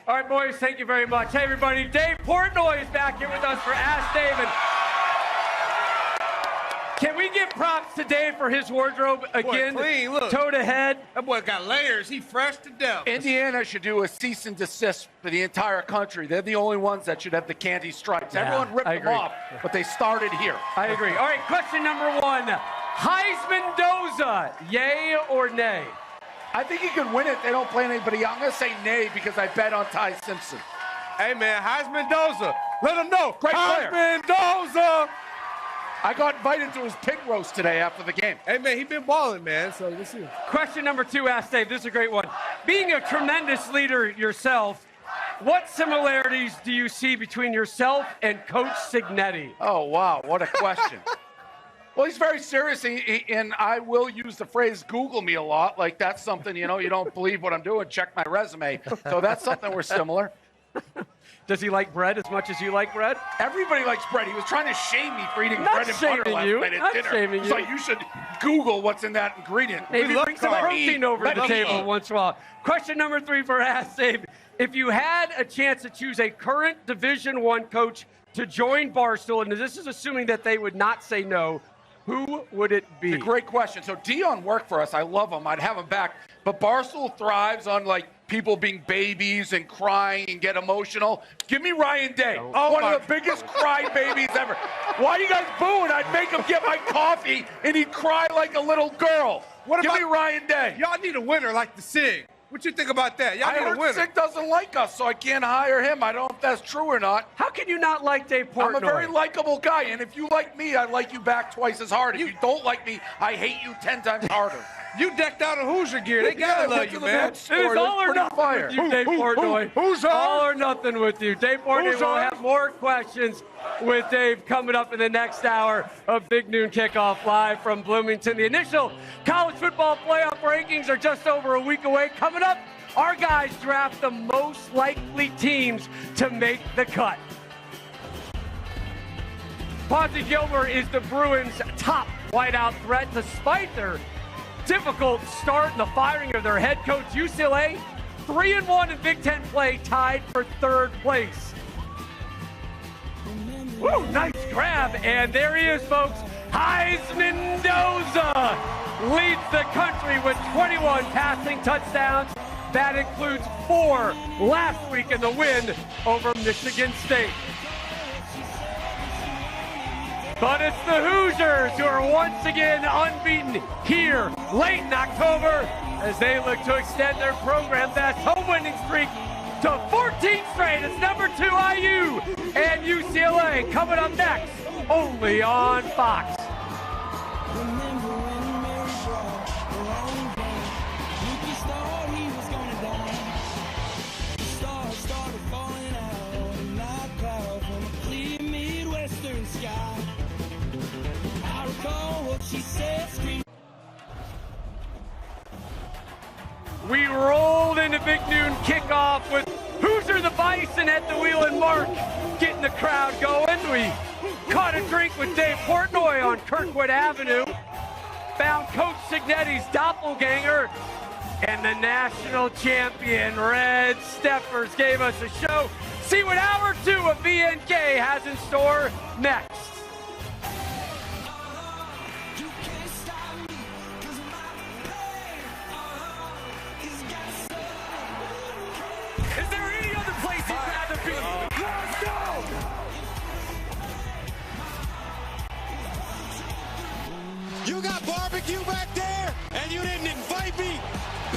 All right, boys, thank you very much. Hey, everybody, Dave Portnoy is back here with us for Ask Dave. And can we give props to Dave for his wardrobe again? Boy, clean, look. Toe to head. That boy got layers. He fresh to death. Indiana should do a cease and desist for the entire country. They're the only ones that should have the candy stripes. Yeah, Everyone ripped them off, but they started here. I agree. All right, question number 1. Heisman Doza, yay or nay? I think he could win it. They don't play anybody. I'm going to say nay because I bet on Ty Simpson. Hey, man, Heisman Doza. Let him know. Great player. Heisman Doza. I got invited to his pig roast today after the game. Hey, man, he been balling, man, so let's see. Question number 2, Ask Dave. This is a great one. Being a tremendous leader yourself, what similarities do you see between yourself and Coach Signetti? Oh, wow. What a question. Well, he's very serious, and I will use the phrase Google me a lot. Like, that's something, you don't believe what I'm doing, check my resume. So that's something we're similar. Does he like bread as much as you like bread? Everybody likes bread. He was trying to shame me for eating bread and butter last night at dinner. Shaming you. So you should Google what's in that ingredient. Maybe bring some protein over to the table once in a while. Question number 3 for Ask Dave. If you had a chance to choose a current Division I coach to join Barstool, and this is assuming that they would not say no, who would it be? It's a great question. So Dion worked for us. I love him. I'd have him back. But Barstool thrives on, people being babies and crying and get emotional. Give me Ryan Day. One of the biggest cry babies ever. Why are you guys booing? I'd make him get my coffee, and he'd cry like a little girl. Give me Ryan Day. Y'all need a winner like the SIG. What you think about that? Y'all I need a winner. heard Sig doesn't like us, so I can't hire him. I don't know if that's true or not. How can you not like Dave Portnoy? I'm a very likable guy, and if you like me, I like you back twice as hard. If you don't like me, I hate you 10 times harder. You decked out in Hoosier gear. They gotta love you, man. It is all or nothing with you, Dave Portnoy. Who's all or nothing with you. Dave Portnoy will have more questions with Dave coming up in the next hour of Big Noon Kickoff live from Bloomington. The initial college football playoff rankings are just over a week away. Coming up, our guys draft the most likely teams to make the cut. Ponzi Gilbert is the Bruins' top whiteout threat despite their difficult start in the firing of their head coach. UCLA, 3-1 in Big Ten play, tied for 3rd place. Woo, nice grab, and there he is, folks. Heisman Doza leads the country with 21 passing touchdowns. That includes 4 last week in the win over Michigan State. But it's the Hoosiers who are once again unbeaten here late in October as they look to extend their program best home winning streak to 14 straight. It's number 2 IU and UCLA coming up next only on Fox. We rolled into Big Noon Kickoff with Hoosier the Bison at the wheel and Mark getting the crowd going. We caught a drink with Dave Portnoy on Kirkwood Avenue. Found Coach Signetti's doppelganger. And the national champion, Red Steppers, gave us a show. See what Hour 2 of VNK has in store next. Is there any other place you'd rather be? Let's go! You got barbecue back there, and you didn't invite me?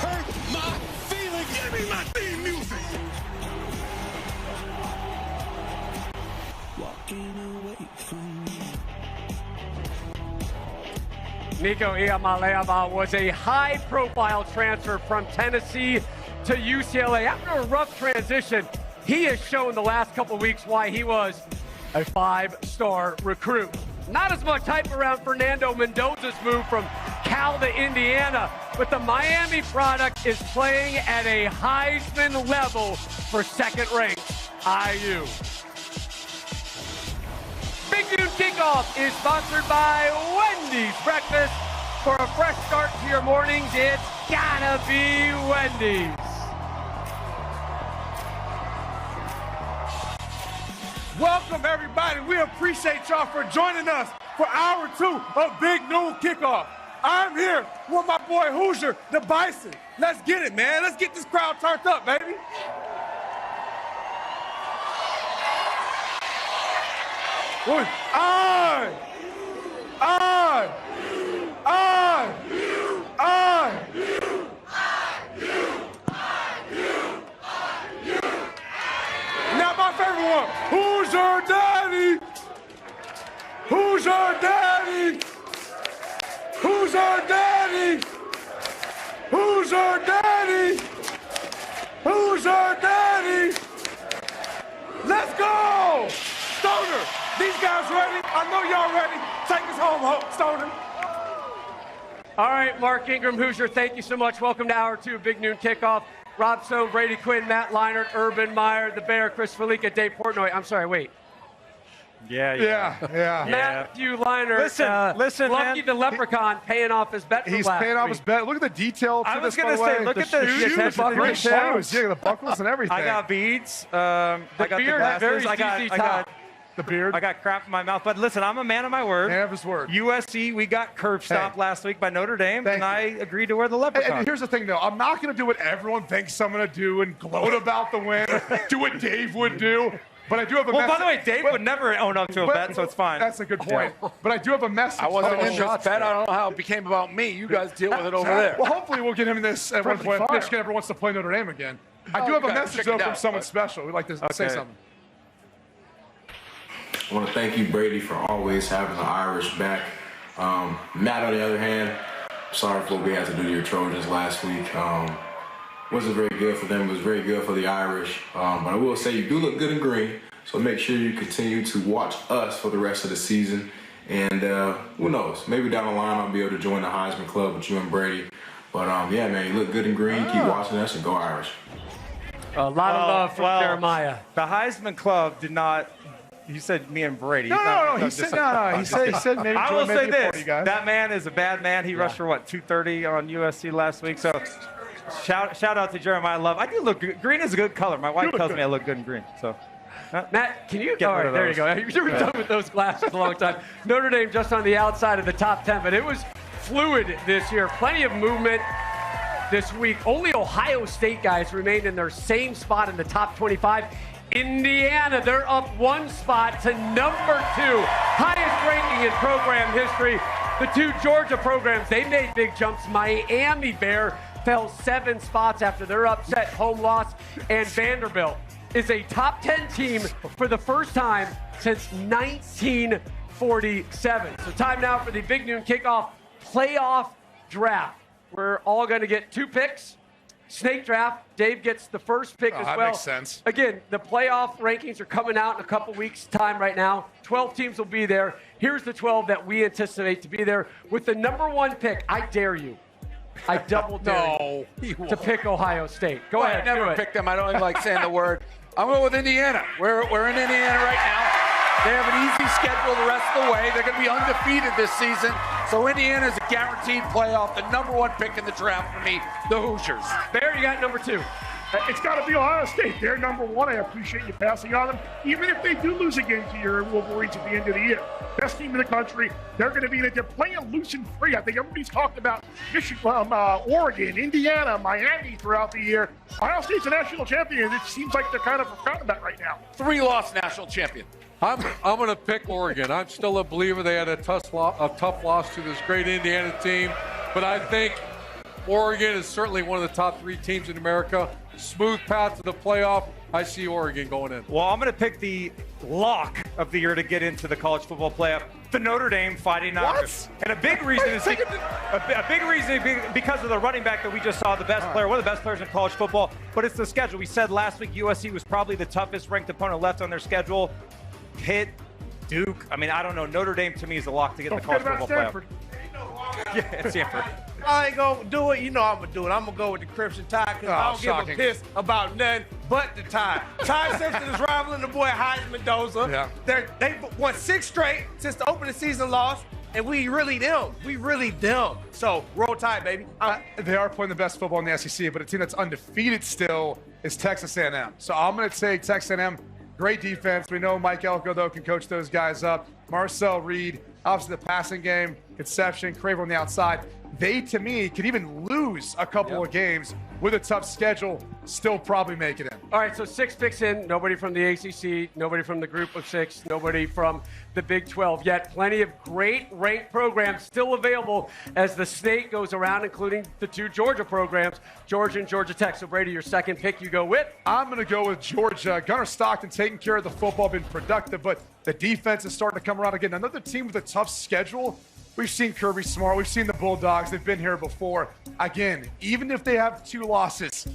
Hurt my feelings. Give me my theme music. Walking away from me. Nico Iamaleava was a high-profile transfer from Tennessee to UCLA. After a rough transition, he has shown the last couple weeks why he was a 5-star recruit. Not as much hype around Fernando Mendoza's move from Cal to Indiana, but the Miami product is playing at a Heisman level for second-ranked IU. Big Noon Kickoff is sponsored by Wendy's Breakfast. For a fresh start to your mornings, it's gotta be Wendy's. Welcome, everybody. We appreciate y'all for joining us for Hour 2 of Big Noon Kickoff. I'm here with my boy Hoosier, the Bison. Let's get it, man. Let's get this crowd turned up, baby. Now my favorite one. Who's your daddy? Who's your daddy? Who's your daddy? Who's your daddy? Who's your daddy? Let's go! Stoner, these guys ready? I know y'all ready. Take us home, Stoner. All right, Mark Ingram, Hoosier, thank you so much. Welcome to Hour 2 of Big Noon Kickoff. Rob Stone, Brady Quinn, Matt Leinart, Urban Meyer, The Bear, Chris Felica, Dave Portnoy. I'm sorry, wait. Yeah. Matthew Leinart, listen, Lucky man. the Leprechaun paying off his bet from He's last paying off week. his bet. Look at the detail to I was this, going to by the say, way. look at the shoes, attention great to detail. shoes. Yeah, the buckles and everything. I got beads. I got the beard, glasses. very I ZZ got Top. the beard. I got crap in my mouth. But listen, I'm a man of my word. Man of his word. USC, we got curb stomped last week by Notre Dame, Thank and you. I agreed to wear the leprechaun. And here's the thing, though. I'm not going to do what everyone thinks I'm going to do and gloat about the win, do what Dave would do. But I do have a message. By the way, Dave would never own up to a bet, so it's fine. That's a good point. But I do have a message. I wasn't to on end this this. bet. I don't know how it became about me. You guys deal with it over there. Well, hopefully we'll get him in this at one Friendly point. fire. Michigan ever wants to play Notre Dame again. I Oh, do have a you gotta message, check though, it from out, someone but- special. We'd like to say something. I want to thank you, Brady, for always having the Irish back. Matt, on the other hand, sorry for what we had to do to your Trojans last week. Wasn't very good for them. It was very good for the Irish. But I will say you do look good in green, so make sure you continue to watch us for the rest of the season. And who knows? Maybe down the line I'll be able to join the Heisman Club with you and Brady. But yeah, man, you look good in green. Keep watching us and go Irish. A lot of love from Jeremiah. The Heisman Club did not. You said me and Brady. No. He said maybe I join will say maybe a 40 this: guys. that man is a bad man. He rushed for what 230 on USC last week. So shout out to Jeremiah Love. I do look good. Green is a good color. My wife tells me I look good in green. So Matt, can you? Get All rid right, of there you those. go. You were done with those glasses a long time. Notre Dame just on the outside of the top 10, but it was fluid this year. Plenty of movement this week. Only Ohio State guys remained in their same spot in the top 25. Indiana, they're up one spot to number 2, highest ranking in program history. The two Georgia programs, they made big jumps. Miami Bear fell 7 spots after their upset home loss, and Vanderbilt is a top 10 team for the first time since 1947. So time now for the Big Noon Kickoff playoff draft. We're all going to get 2 picks. Snake draft. Dave gets the first pick as well. That makes sense. Again, the playoff rankings are coming out in a couple weeks' time right now. 12 teams will be there. Here's the 12 that we anticipate to be there. With the number 1 pick, I dare you. I double dare to pick Ohio State. Go ahead. I never pick them. I don't even like saying the word. I'm going with Indiana. We're in Indiana right now. They have an easy schedule the rest of the way. They're going to be undefeated this season. So Indiana is a guaranteed playoff. The number one pick in the draft for me, the Hoosiers. Bear, you got number 2. It's got to be Ohio State. They're number 1. I appreciate you passing on them. Even if they do lose a game to your Wolverines at the end of the year. Best team in the country. They're going to be in it. They're playing loose and free. I think everybody's talked about Michigan, Oregon, Indiana, Miami throughout the year. Ohio State's a national champion. It seems like they're kind of forgotten about right now. 3-loss national champion. I'm going to pick Oregon. I'm still a believer they had a tough loss to this great Indiana team. But I think Oregon is certainly one of the top 3 teams in America. Smooth path to the playoff. I see Oregon going in. Well, I'm going to pick the lock of the year to get into the college football playoff, the Notre Dame Fighting Irish. And a big reason is because of the running back that we just saw, the best player, one of the best players in college football. But it's the schedule. We said last week USC was probably the toughest ranked opponent left on their schedule. Pitt, Duke. I mean, I don't know. Notre Dame to me is the lock to get in the college football playoff. Yeah, Stanford. I ain't gonna do it. You know I'm gonna do it. I'm gonna go with the Crimson Tide because I don't give a piss about nothing but the Tide. Ty Simpson is rivaling the boy Heisman Doza. Yeah. They won 6 straight since the opening season loss, and we really them. So roll Tide, baby. They are playing the best football in the SEC, but a team that's undefeated still is Texas A&M. So I'm going to take Texas A&M. Great defense. We know Mike Elko, though, can coach those guys up. Marcel Reed, obviously the passing game, Conception, Craver on the outside. They, to me, could even lose a couple of games with a tough schedule, still probably make it in. All right, so 6 picks in. Nobody from the ACC, nobody from the group of 6, nobody from the Big 12 yet. Plenty of great ranked programs still available as the snake goes around, including the 2 Georgia programs, Georgia and Georgia Tech. So, Brady, your second pick you go with? I'm going to go with Georgia. Gunnar Stockton taking care of the football, been productive, but the defense is starting to come around again. Another team with a tough schedule. We've seen Kirby Smart. We've seen the Bulldogs. They've been here before. Again, even if they have 2 losses,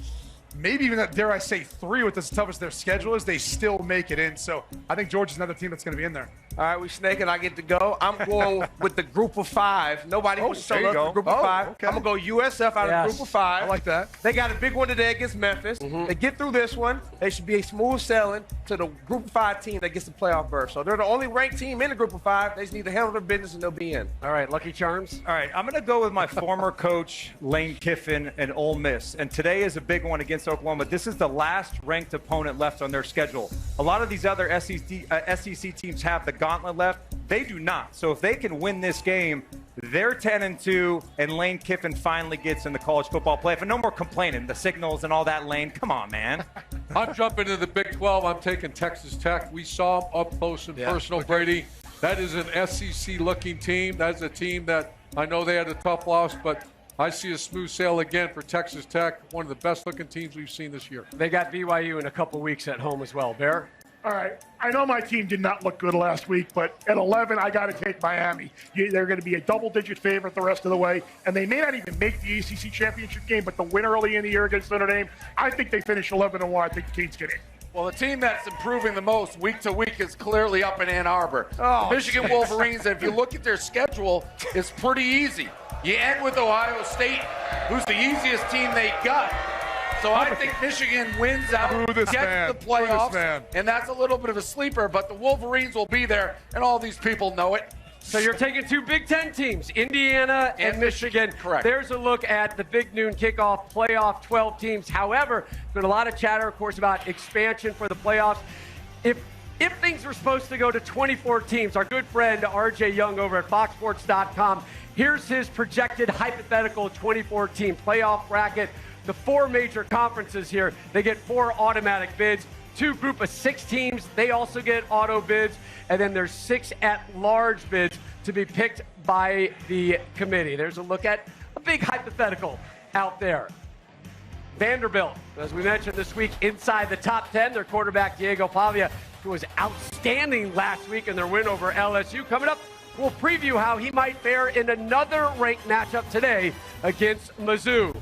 maybe even, dare I say, 3 with as tough as their schedule is, they still make it in. So I think Georgia's another team that's going to be in there. All right, we snaking. I get to go. I'm going with the group of 5. Nobody can show us the group of 5. Okay. I'm going to go USF out of the group of 5. I like that. They got a big one today against Memphis. They get through this one. They should be smooth sailing to the group of 5 team that gets the playoff berth. So they're the only ranked team in the group of 5. They just need to handle their business and they'll be in. All right, Lucky Charms. All right, I'm going to go with my former coach, Lane Kiffin, and Ole Miss. And today is a big one against Oklahoma. This is the last ranked opponent left on their schedule. A lot of these other SEC teams have the gauntlet left. They do not. So if they can win this game, they're 10-2, and Lane Kiffin finally gets in the college football playoff. And no more complaining, the signals and all that, Lane. Come on, man. I'm jumping to the Big 12. I'm taking Texas Tech. We saw them up close and personal, Brady. That is an SEC-looking team. That's a team that I know they had a tough loss, but I see a smooth sail again for Texas Tech, one of the best-looking teams we've seen this year. They got BYU in a couple weeks at home as well. Bear? All right. I know my team did not look good last week, but at 11, I got to take Miami. They're going to be a double-digit favorite the rest of the way, and they may not even make the ACC championship game, but the win early in the year against Notre Dame, I think they finish 11-1. I think the Canes get in. Well, the team that's improving the most week to week is clearly up in Ann Arbor. Oh, the Michigan Wolverines, if you look at their schedule, is pretty easy. You end with Ohio State, who's the easiest team they got. So I think Michigan wins out, gets the playoffs, and that's a little bit of a sleeper, but the Wolverines will be there, and all these people know it. So you're taking 2 Big Ten teams, Indiana and Michigan. Correct. There's a look at the Big Noon Kickoff playoff 12 teams. However, there's been a lot of chatter, of course, about expansion for the playoffs. If things were supposed to go to 24 teams, our good friend RJ Young over at FoxSports.com, here's his projected hypothetical 24-team playoff bracket. The 4 major conferences here, they get 4 automatic bids. 2 group of 6 teams, they also get auto bids. And then there's 6 at-large bids to be picked by the committee. There's a look at a big hypothetical out there. Vanderbilt, as we mentioned this week, inside the top 10. Their quarterback, Diego Pavia, who was outstanding last week in their win over LSU. Coming up, we'll preview how he might fare in another ranked matchup today against Mizzou.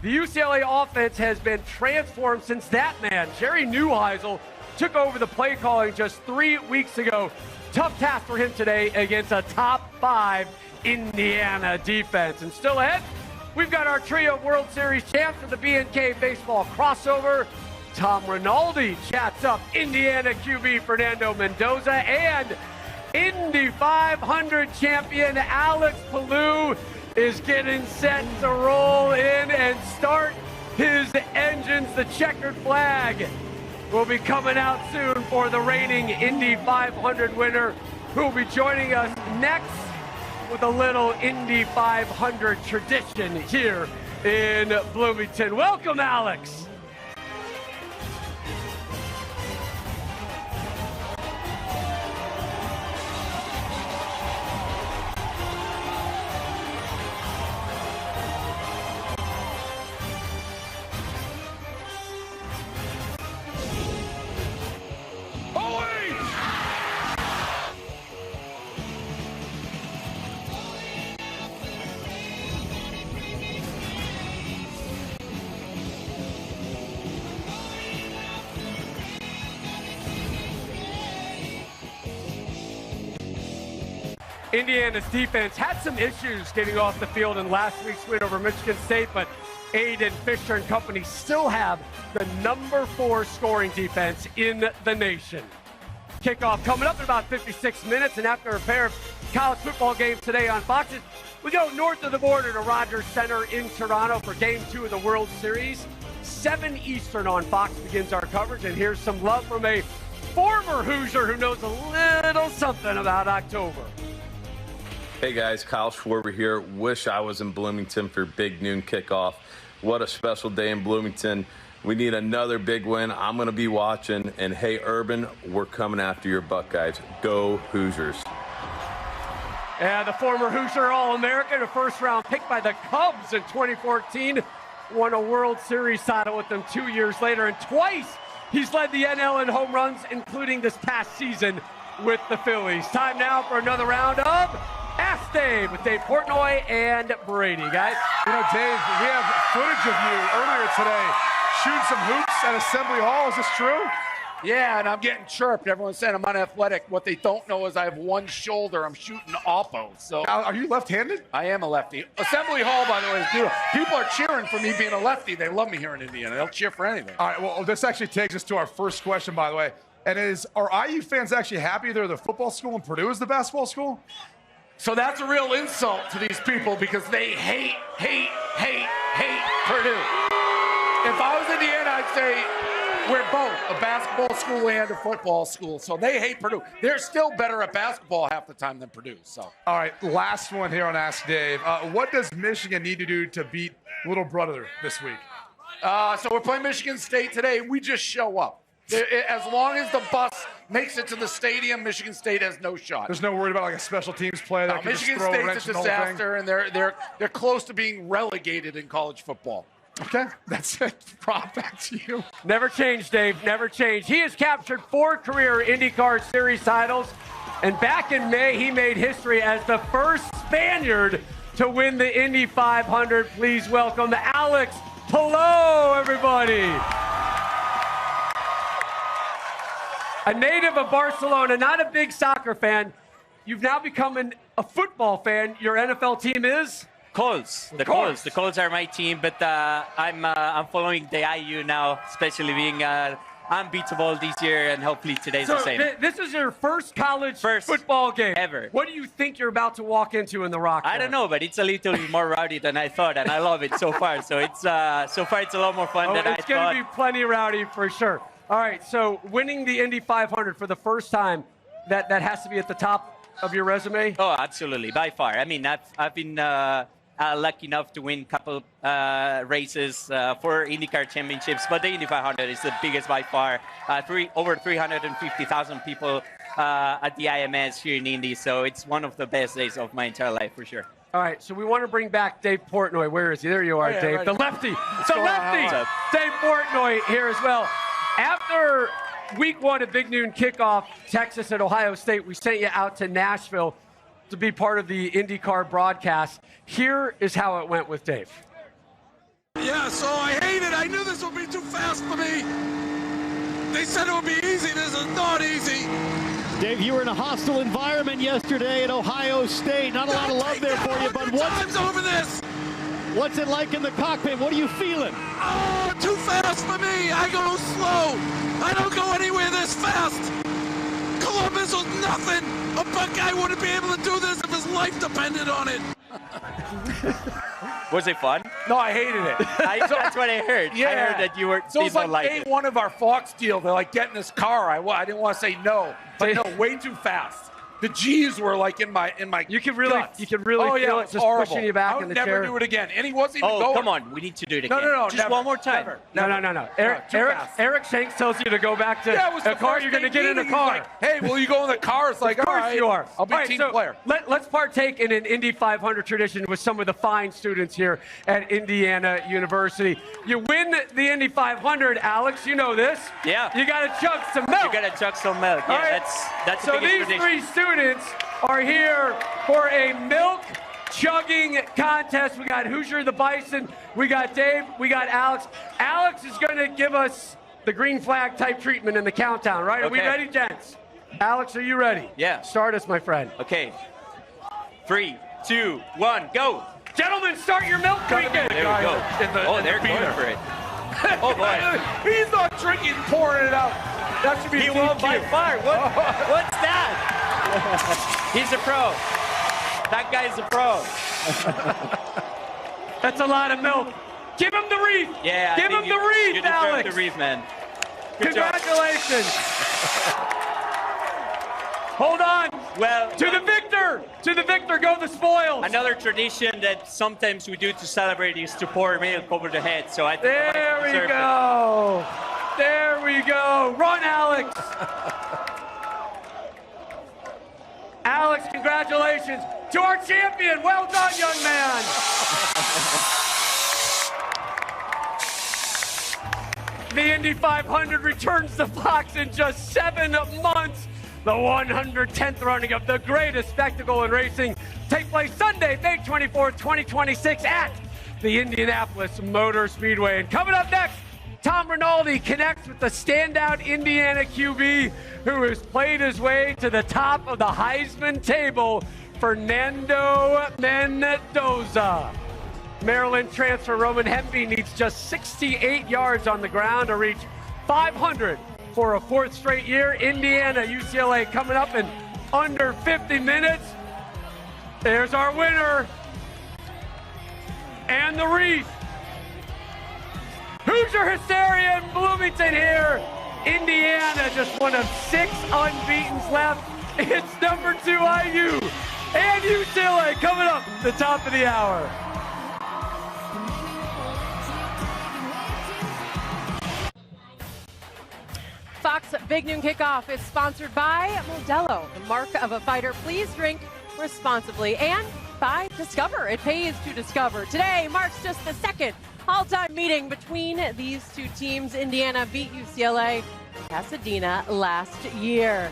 The UCLA offense has been transformed since that man, Jerry Neuheisel, took over the play calling just 3 weeks ago. Tough task for him today against a top 5 Indiana defense. And still ahead, We've got our trio of World Series champs of the B&K Baseball crossover. Tom Rinaldi chats up Indiana QB Fernando Mendoza, and Indy 500 champion Alex Palou is getting set to roll in and start his engines. The checkered flag will be coming out soon for the reigning Indy 500 winner, who will be joining us next with a little Indy 500 tradition here in Bloomington. Welcome, Alex. Indiana's defense had some issues getting off the field in last week's win over Michigan State, but Aiden Fisher and company still have the #4 scoring defense in the nation. Kickoff coming up in about 56 minutes, and after a pair of college football games today on Fox, we go north of the border to Rogers Center in Toronto for Game 2 of the World Series. 7 Eastern on Fox begins our coverage, and here's some love from a former Hoosier who knows a little something about October. Hey guys, Kyle Schwarber here. Wish I was in Bloomington for Big Noon Kickoff. What a special day in Bloomington. We need another big win. I'm going to be watching. And hey, Urban, we're coming after your Buckeyes. Go Hoosiers. And the former Hoosier All-American, a first-round pick by the Cubs in 2014, won a World Series title with them 2 years later. And twice he's led the NL in home runs, including this past season with the Phillies. Time now for another round of Ask Dave with Dave Portnoy and Brady, guys. You know, Dave, we have footage of you earlier today shooting some hoops at Assembly Hall. Is this true? Yeah, and I'm getting chirped. Everyone's saying I'm unathletic. What they don't know is I have one shoulder. I'm shooting oppo. So are you left-handed? I am a lefty. Assembly Hall, by the way, is beautiful. People are cheering for me being a lefty. They love me here in Indiana. They'll cheer for anything. All right, well, this actually takes us to our first question, by the way. And are IU fans actually happy they're the football school and Purdue is the basketball school? So that's a real insult to these people because they hate Purdue. If I was Indiana, I'd say we're both a basketball school and a football school. So they hate Purdue. They're still better at basketball half the time than Purdue. So. All right, last one here on Ask Dave. What does Michigan need to do to beat little brother this week? So we're playing Michigan State today. We just show up. As long as the bus makes it to the stadium, Michigan State has no shot. There's no worry about like a special teams play that can Michigan just throw a wrench State's in a the whole thing? disaster, and they're close to being relegated in college football. Okay, that's it. Rob, back to you. Never change, Dave. Never change. He has captured 4 career IndyCar Series titles, and back in May, he made history as the first Spaniard to win the Indy 500. Please welcome Alex Palou, everybody. A native of Barcelona, not a big soccer fan. You've now become a football fan. Your NFL team is? Colts. The Colts. The Colts are my team, but I'm following the IU now, especially being unbeatable this year, and hopefully today's the same. This is your first college football game ever. What do you think you're about to walk into in the Rock? I don't know, but it's a little bit more rowdy than I thought, and I love it so far. So it's a lot more fun than I thought. It's going to be plenty rowdy for sure. All right, so winning the Indy 500 for the first time, that has to be at the top of your resume? Oh, absolutely, by far. I mean, I've been lucky enough to win a couple races for IndyCar championships, but the Indy 500 is the biggest by far. Over 350,000 people at the IMS here in Indy, so it's one of the best days of my entire life for sure. All right, so we want to bring back Dave Portnoy. Where is he? There you are, Dave. Right. The lefty. Dave Portnoy here as well. After week 1 of Big Noon Kickoff, Texas and Ohio State, we sent you out to Nashville to be part of the IndyCar broadcast. Here is how it went with Dave. Yeah, so I hate it. I knew this would be too fast for me. They said it would be easy. This is not easy. Dave, you were in a hostile environment yesterday at Ohio State. Not a lot of love there for you, but times over this. What's it like in the cockpit? What are you feeling? Oh, too fast for me. I go slow. I don't go anywhere this fast. Columbus was nothing. A Buckeye wouldn't be able to do this if his life depended on it. Was it fun? No, I hated it. That's what I heard. Yeah. I heard that you were. So it's like day it. one of our Fox deal. They're like, get in this car. I didn't want to say no, but no, way too fast. The G's were like in my You can really guts. feel yeah, it just horrible. pushing you back I would in the never chair. do it again. And he wasn't even Oh, going. come on. We need to do it again. No, Just never, one more time. never. No. Too fast. Eric Shanks tells you to go back to Yeah, it was a the car. first You're going to day get in a meeting. car. He's like, hey, will you go in the car? It's like, Of course all right, you are. I'll be All right, team so player. Let's partake in an Indy 500 tradition with some of the fine students here at Indiana University. You win the Indy 500, Alex. You know this. Yeah. You got to chug some milk. You got to chug some milk. Yeah, All right. that's so the biggest these tradition. three students are here for a milk chugging contest. We got Hoosier the Bison, we got Dave, we got Alex. Alex is going to give us the green flag type treatment in the countdown, right? Are we Okay. ready, gents? Alex, are you ready? Yeah. Start us, my friend. Okay. 3, 2, 1, go. Gentlemen, start your milk drinking. There we go. They're going for it. Oh, boy. He's not drinking, pouring it out. That should be He DQ. won by far. What's that? He's a pro. That guy's a pro. That's a lot of milk. Give him the wreath. Yeah. Give him the wreath, you deserve Alex. the wreath, man. Good job. Congratulations. Hold on. Well, to the victor. To the victor go the spoils. Another tradition that sometimes we do to celebrate is to pour milk over the head. So I think There we go. There we go. Run, Alex. Alex, congratulations. To our champion. Well done, young man. The Indy 500 returns to Fox in just 7 months. The 110th running of the greatest spectacle in racing take place Sunday, May 24th, 2026 at the Indianapolis Motor Speedway. And coming up next, Tom Rinaldi connects with the standout Indiana QB who has played his way to the top of the Heisman table, Fernando Mendoza. Maryland transfer Roman Hemby needs just 68 yards on the ground to reach 500 for a 4th straight year. Indiana, UCLA coming up in under 50 minutes. There's our winner. And the wreath. Hoosier hysteria in Bloomington here. Indiana just one of 6 unbeatens left. It's number 2 IU. And UCLA coming up the top of the hour. Fox Big Noon Kickoff is sponsored by Modelo, the mark of a fighter. Please drink responsibly. And by Discover. It pays to discover. Today marks just the second all-time meeting between these two teams. Indiana beat UCLA Pasadena last year.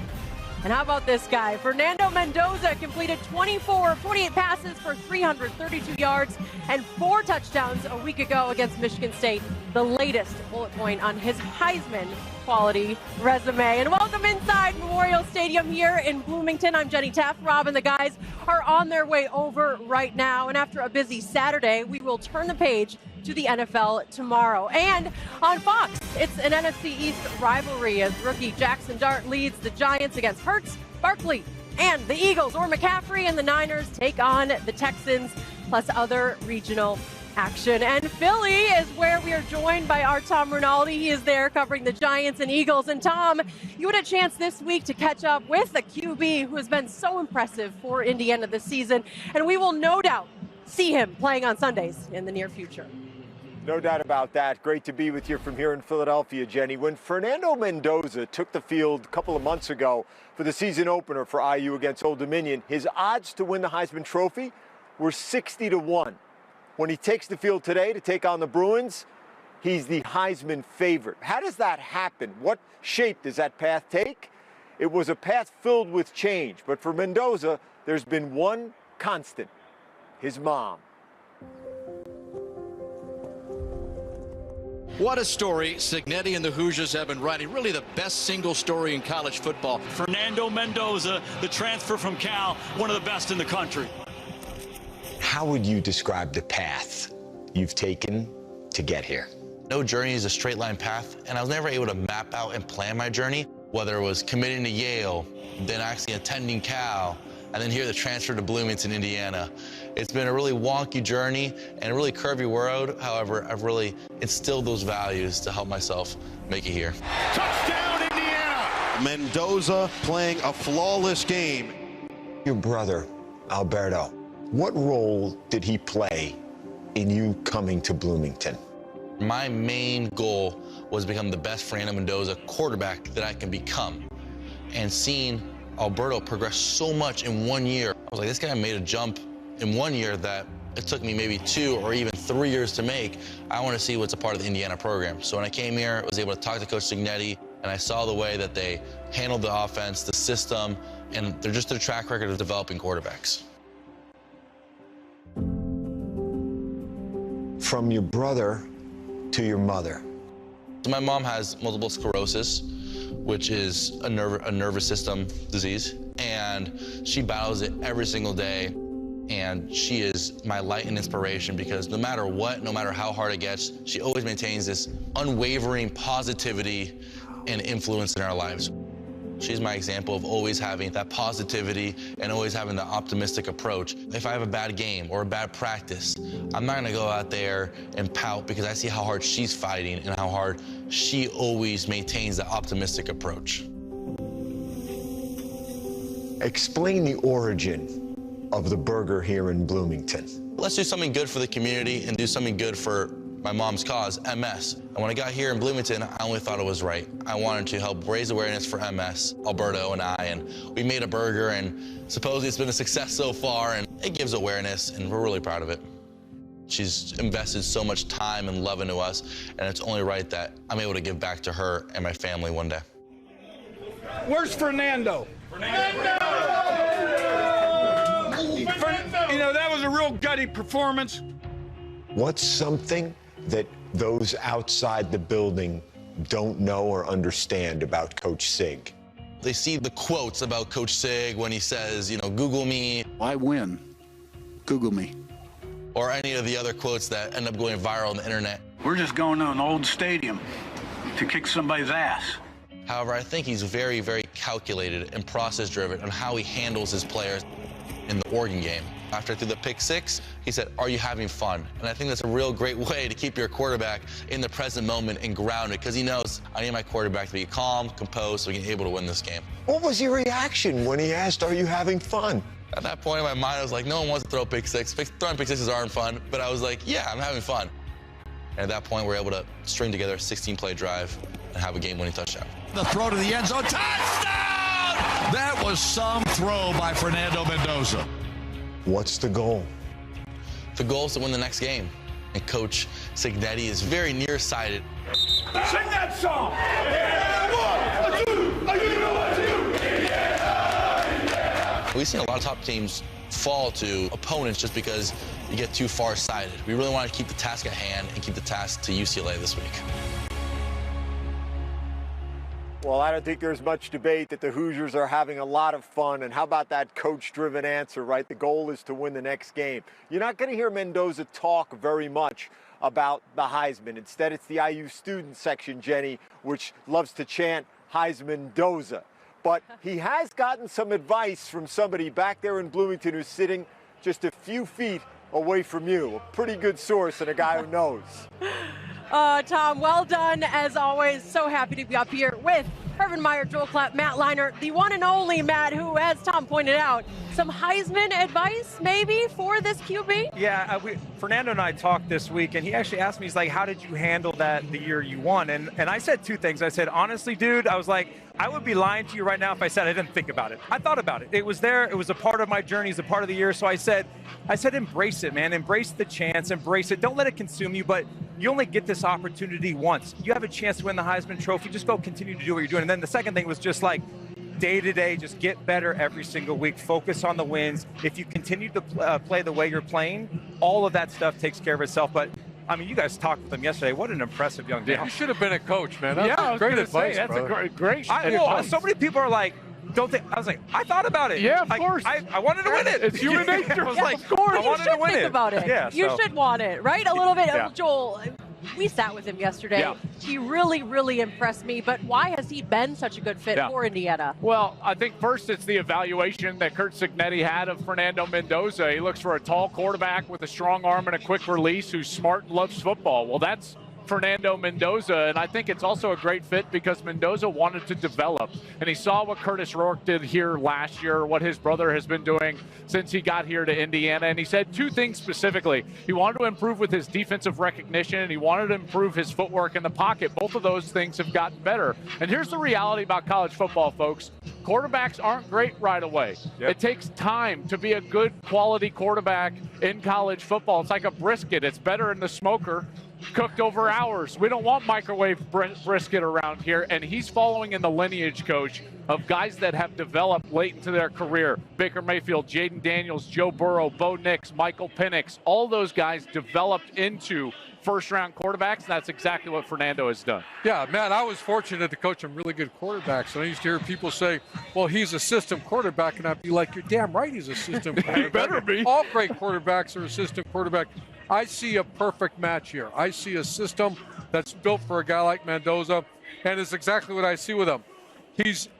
And how about this guy? Fernando Mendoza completed 24 of 28 passes for 332 yards and 4 touchdowns a week ago against Michigan State, the latest bullet point on his Heisman quality resume. And welcome inside Memorial Stadium here in Bloomington. I'm Jenny Teff. Rob and the guys are on their way over right now. And after a busy Saturday, we will turn the page to the NFL tomorrow. And on Fox, it's an NFC East rivalry as rookie Jackson Dart leads the Giants against Hurts, Barkley, and the Eagles, or McCaffrey and the Niners take on the Texans, plus other regional action. And Philly is where we are joined by our Tom Rinaldi. He is there covering the Giants and Eagles. And Tom, you had a chance this week to catch up with the QB who has been so impressive for Indiana this season. And we will no doubt see him playing on Sundays in the near future. No doubt about that. Great to be with you from here in Philadelphia, Jenny. When Fernando Mendoza took the field a couple of months ago for the season opener for IU against Old Dominion, his odds to win the Heisman Trophy were 60-1. When he takes the field today to take on the Bruins, he's the Heisman favorite. How does that happen? What shape does that path take? It was a path filled with change, but for Mendoza, there's been one constant: his mom. What a story Signetti and the Hoosiers have been writing. Really the best single story in college football. Fernando Mendoza, the transfer from Cal, one of the best in the country. How would you describe the path you've taken to get here. No journey is a straight line path, and I was never able to map out and plan my journey, whether it was committing to Yale, then actually attending Cal, and then here the transfer to Bloomington, Indiana. It's been a really wonky journey and a really curvy road. However, I've really instilled those values to help myself make it here. Touchdown, Indiana! Mendoza playing a flawless game. Your brother, Alberto, what role did he play in you coming to Bloomington? My main goal was to become the best Fernando Mendoza quarterback that I can become. And seeing Alberto progress so much in 1 year, I was like, this guy made a jump in 1 year that it took me maybe 2 or even 3 years to make. I want to see what's a part of the Indiana program. So when I came here, I was able to talk to Coach Signetti, and I saw the way that they handled the offense, the system, and they're just their track record of developing quarterbacks. From your brother to your mother. So my mom has multiple sclerosis, which is a nervous system disease, and she battles it every single day. And she is my light and inspiration because no matter what, no matter how hard it gets, she always maintains this unwavering positivity and influence in our lives. She's my example of always having that positivity and always having the optimistic approach. If I have a bad game or a bad practice, I'm not gonna go out there and pout because I see how hard she's fighting and how hard she always maintains the optimistic approach. Explain the origin of the burger here in Bloomington. Let's do something good for the community and do something good for my mom's cause, MS. And when I got here in Bloomington, I only thought it was right. I wanted to help raise awareness for MS, Alberto and I, and we made a burger, and supposedly it's been a success so far, and it gives awareness, and we're really proud of it. She's invested so much time and love into us, and it's only right that I'm able to give back to her and my family one day. Where's Fernando? You know, that was a real gutty performance. What's something that those outside the building don't know or understand about Coach Sig? They see the quotes about Coach Sig when he says, you know, Google me. I win. Google me. Or any of the other quotes that end up going viral on the internet. We're just going to an old stadium to kick somebody's ass. However, I think he's very, very calculated and process-driven on how he handles his players in the Oregon game. After I threw the pick six, he said, are you having fun? And I think that's a real great way to keep your quarterback in the present moment and grounded, because he knows I need my quarterback to be calm, composed, so we can be able to win this game. What was your reaction when he asked, are you having fun? At that point in my mind, I was like, no one wants to throw pick six. Throwing pick sixes aren't fun, but I was like, yeah, I'm having fun. And at that point, we're able to string together a 16-play drive and have a game-winning touchdown. The throw to the end zone, touchdown! That was some throw by Fernando Mendoza. What's the goal? The goal is to win the next game. And Coach Signetti is very nearsighted. Sing that song! We've seen a lot of top teams fall to opponents just because you get too far-sighted. We really want to keep the task at hand and keep the task to UCLA this week. Well, I don't think there's much debate that the Hoosiers are having a lot of fun. And how about that coach-driven answer, right? The goal is to win the next game. You're not going to hear Mendoza talk very much about the Heisman. Instead, it's the IU student section, Jenny, which loves to chant Heisman-doza. But he has gotten some advice from somebody back there in Bloomington who's sitting just a few feet away from you. A pretty good source and a guy who knows. Tom, well done, as always. So happy to be up here with Urban Meyer, Joel Klatt, Matt Leinart, the one and only Matt, who, as Tom pointed out, some Heisman advice maybe for this QB? Yeah, Fernando and I talked this week, and he actually asked me, he's like, how did you handle that the year you won? And I said two things. I said, honestly, dude, I was like, I would be lying to you right now if I said I didn't think about it. I thought about it. It was there. It was a part of my journey. It's a part of the year. So I said, embrace it, man. Embrace the chance. Embrace it. Don't let it consume you, but you only get this opportunity once. You have a chance to win the Heisman Trophy. Just go continue to do what you're doing. And then the second thing was just like, day to day, just get better every single week. Focus on the wins. If you continue to play the way you're playing, all of that stuff takes care of itself. But I mean, you guys talked with him yesterday. What an impressive young man. You should have been a coach, man. That's great advice, that's a great so many people are like, don't think. I was like, I thought about it. Yeah, of course. I wanted to win it. It's human nature. I was Yeah, like, of course. I You wanted should to win think it. about it. Yeah, You so. should want it, right? A little bit. Yeah. Joel, we sat with him yesterday. Yeah. He really, really impressed me. But why has he been such a good fit for Indiana? Well, I think first it's the evaluation that Curt Cignetti had of Fernando Mendoza. He looks for a tall quarterback with a strong arm and a quick release who's smart and loves football. Well, that's Fernando Mendoza, and I think it's also a great fit because Mendoza wanted to develop, and he saw what Curtis Rourke did here last year, what his brother has been doing since he got here to Indiana, and he said two things specifically. He wanted to improve with his defensive recognition, and he wanted to improve his footwork in the pocket. Both of those things have gotten better. And here's the reality about college football, folks. Quarterbacks aren't great right away. Yep. It takes time to be a good quality quarterback in college football. It's like a brisket. It's better in the smoker, cooked over hours. We don't want microwave brisket around here, and he's following in the lineage, Coach, of guys that have developed late into their career. Baker Mayfield, Jaden Daniels, Joe Burrow, Bo Nix, Michael Penix, all those guys developed into first-round quarterbacks, and that's exactly what Fernando has done. Yeah, man, I was fortunate to coach some really good quarterbacks, and I used to hear people say, well, he's a system quarterback, and I'd be like, you're damn right he's a system quarterback. He better be. All great quarterbacks are a system quarterback. I see a perfect match here. I see a system that's built for a guy like Mendoza, and it's exactly what I see with him.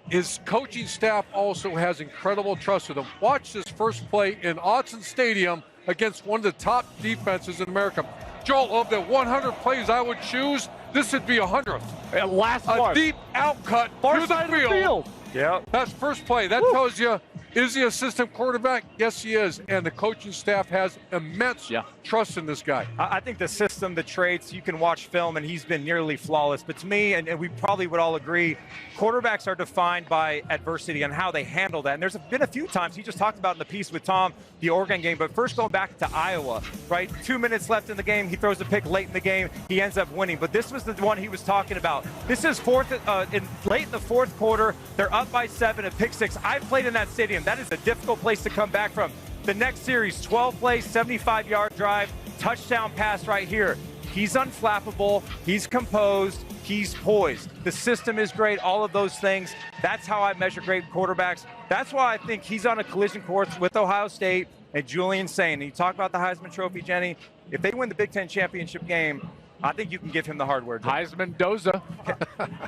His coaching staff also has incredible trust with him. Watch this first play in Autzen Stadium against one of the top defenses in America. Joel, of the 100 plays I would choose, this would be 100th. Last one. A deep outcut Far to side the of the field. Yeah. That's first play. That tells you, is he a system quarterback? Yes, he is. And the coaching staff has immense trust in this guy. I think the system, the traits, you can watch film, and he's been nearly flawless. But to me, and we probably would all agree, quarterbacks are defined by adversity and how they handle that. And there's been a few times, he just talked about in the piece with Tom, the Oregon game, but first going back to Iowa, right? 2 minutes left in the game, he throws a pick late in the game, he ends up winning. But this was the one he was talking about. This is late in the fourth quarter, they're up by 7, a pick 6. I've played in that stadium. That is a difficult place to come back from. The next series, 12 plays, 75-yard drive, touchdown pass right here. He's unflappable, he's composed, he's poised. The system is great, all of those things. That's how I measure great quarterbacks. That's why I think he's on a collision course with Ohio State and Julian Sain. You talk about the Heisman Trophy, Jenny. If they win the Big Ten championship game, I think you can give him the hard word. Heisman Doza.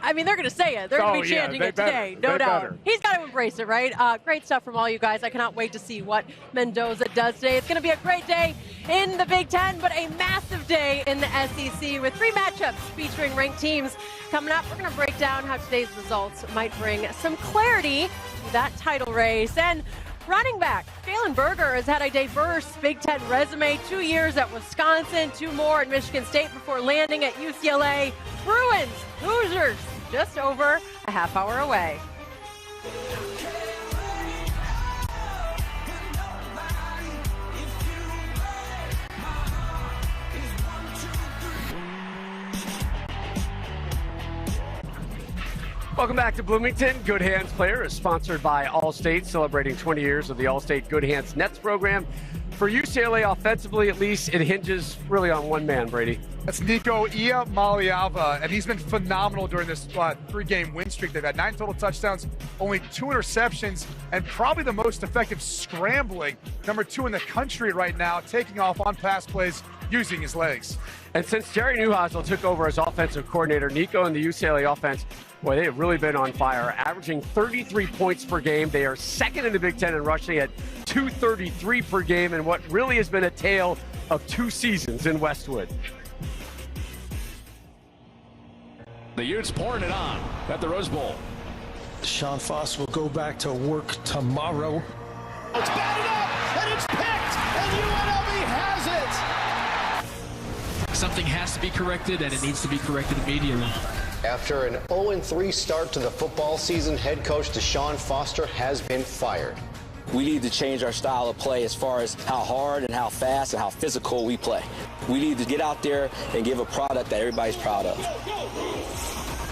I mean, they're going to say it. They're going to be chanting it today, no doubt. He's got to embrace it, right? Great stuff from all you guys. I cannot wait to see what Mendoza does today. It's going to be a great day in the Big Ten, but a massive day in the SEC with 3 matchups featuring ranked teams. Coming up, we're going to break down how today's results might bring some clarity to that title race. And running back Jalen Berger has had a diverse Big Ten resume. 2 years at Wisconsin, 2 more at Michigan State before landing at UCLA. Bruins, Hoosiers, just over a half hour away. Welcome back to Bloomington. Good Hands Player is sponsored by Allstate, celebrating 20 years of the Allstate Good Hands Nets program. For UCLA offensively, at least, it hinges really on one man, Brady. That's Nico Iamaleava, and he's been phenomenal during this 3-game win streak. They've had 9 total touchdowns, only 2 interceptions, and probably the most effective scrambling. Number 2 in the country right now, taking off on pass plays using his legs. And since Jerry Neuheisel took over as offensive coordinator, Nico and the UCLA offense, boy, they have really been on fire, averaging 33 points per game. They are second in the Big Ten in rushing at 233 per game, and what really has been a tale of 2 seasons in Westwood. The Utes pouring it on at the Rose Bowl. Sean Foss will go back to work tomorrow. It's batted up, and it's picked, and UNLV has it! Something has to be corrected, and it needs to be corrected immediately. After an 0-3 start to the football season, head coach Deshaun Foster has been fired. We need to change our style of play as far as how hard and how fast and how physical we play. We need to get out there and give a product that everybody's proud of.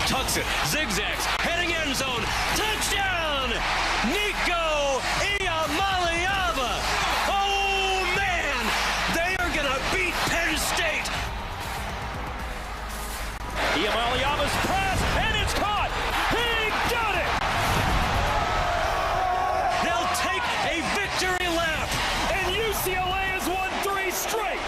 Tucks it, zigzags, heading end zone, touchdown! Nico Iamaleava! Oh man, they are gonna beat Penn State! Iamaleava's pass, and it's caught! He got it! straight.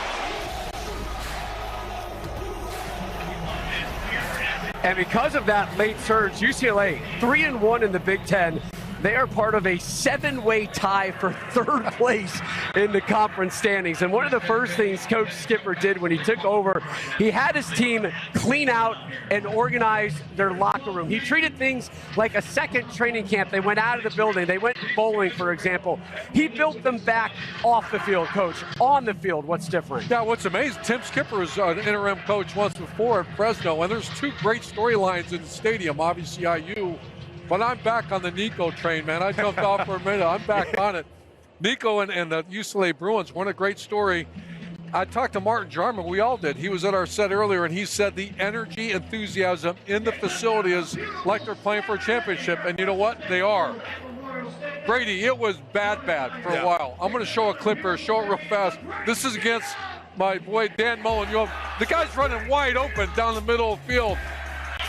And because of that late surge, UCLA 3-1 in the Big Ten. They are part of a 7-way tie for third place in the conference standings. And one of the first things Coach Skipper did when he took over, he had his team clean out and organize their locker room. He treated things like a second training camp. They went out of the building. They went bowling, for example. He built them back off the field, Coach. On the field, what's different? Yeah, what's amazing, Tim Skipper was an interim coach once before at Fresno, and there's two great storylines in the stadium, obviously IU. But I'm back on the Nico train, man. I jumped off for a minute. I'm back on it. Nico and the UCLA Bruins, what a great story. I talked to Martin Jarman. We all did. He was at our set earlier, and he said the energy, enthusiasm in the facility is like they're playing for a championship. And you know what? They are. Brady, it was bad for a while. I'm going to show a clip here, show it real fast. This is against my boy Dan Mullen. The guy's running wide open down the middle of the field.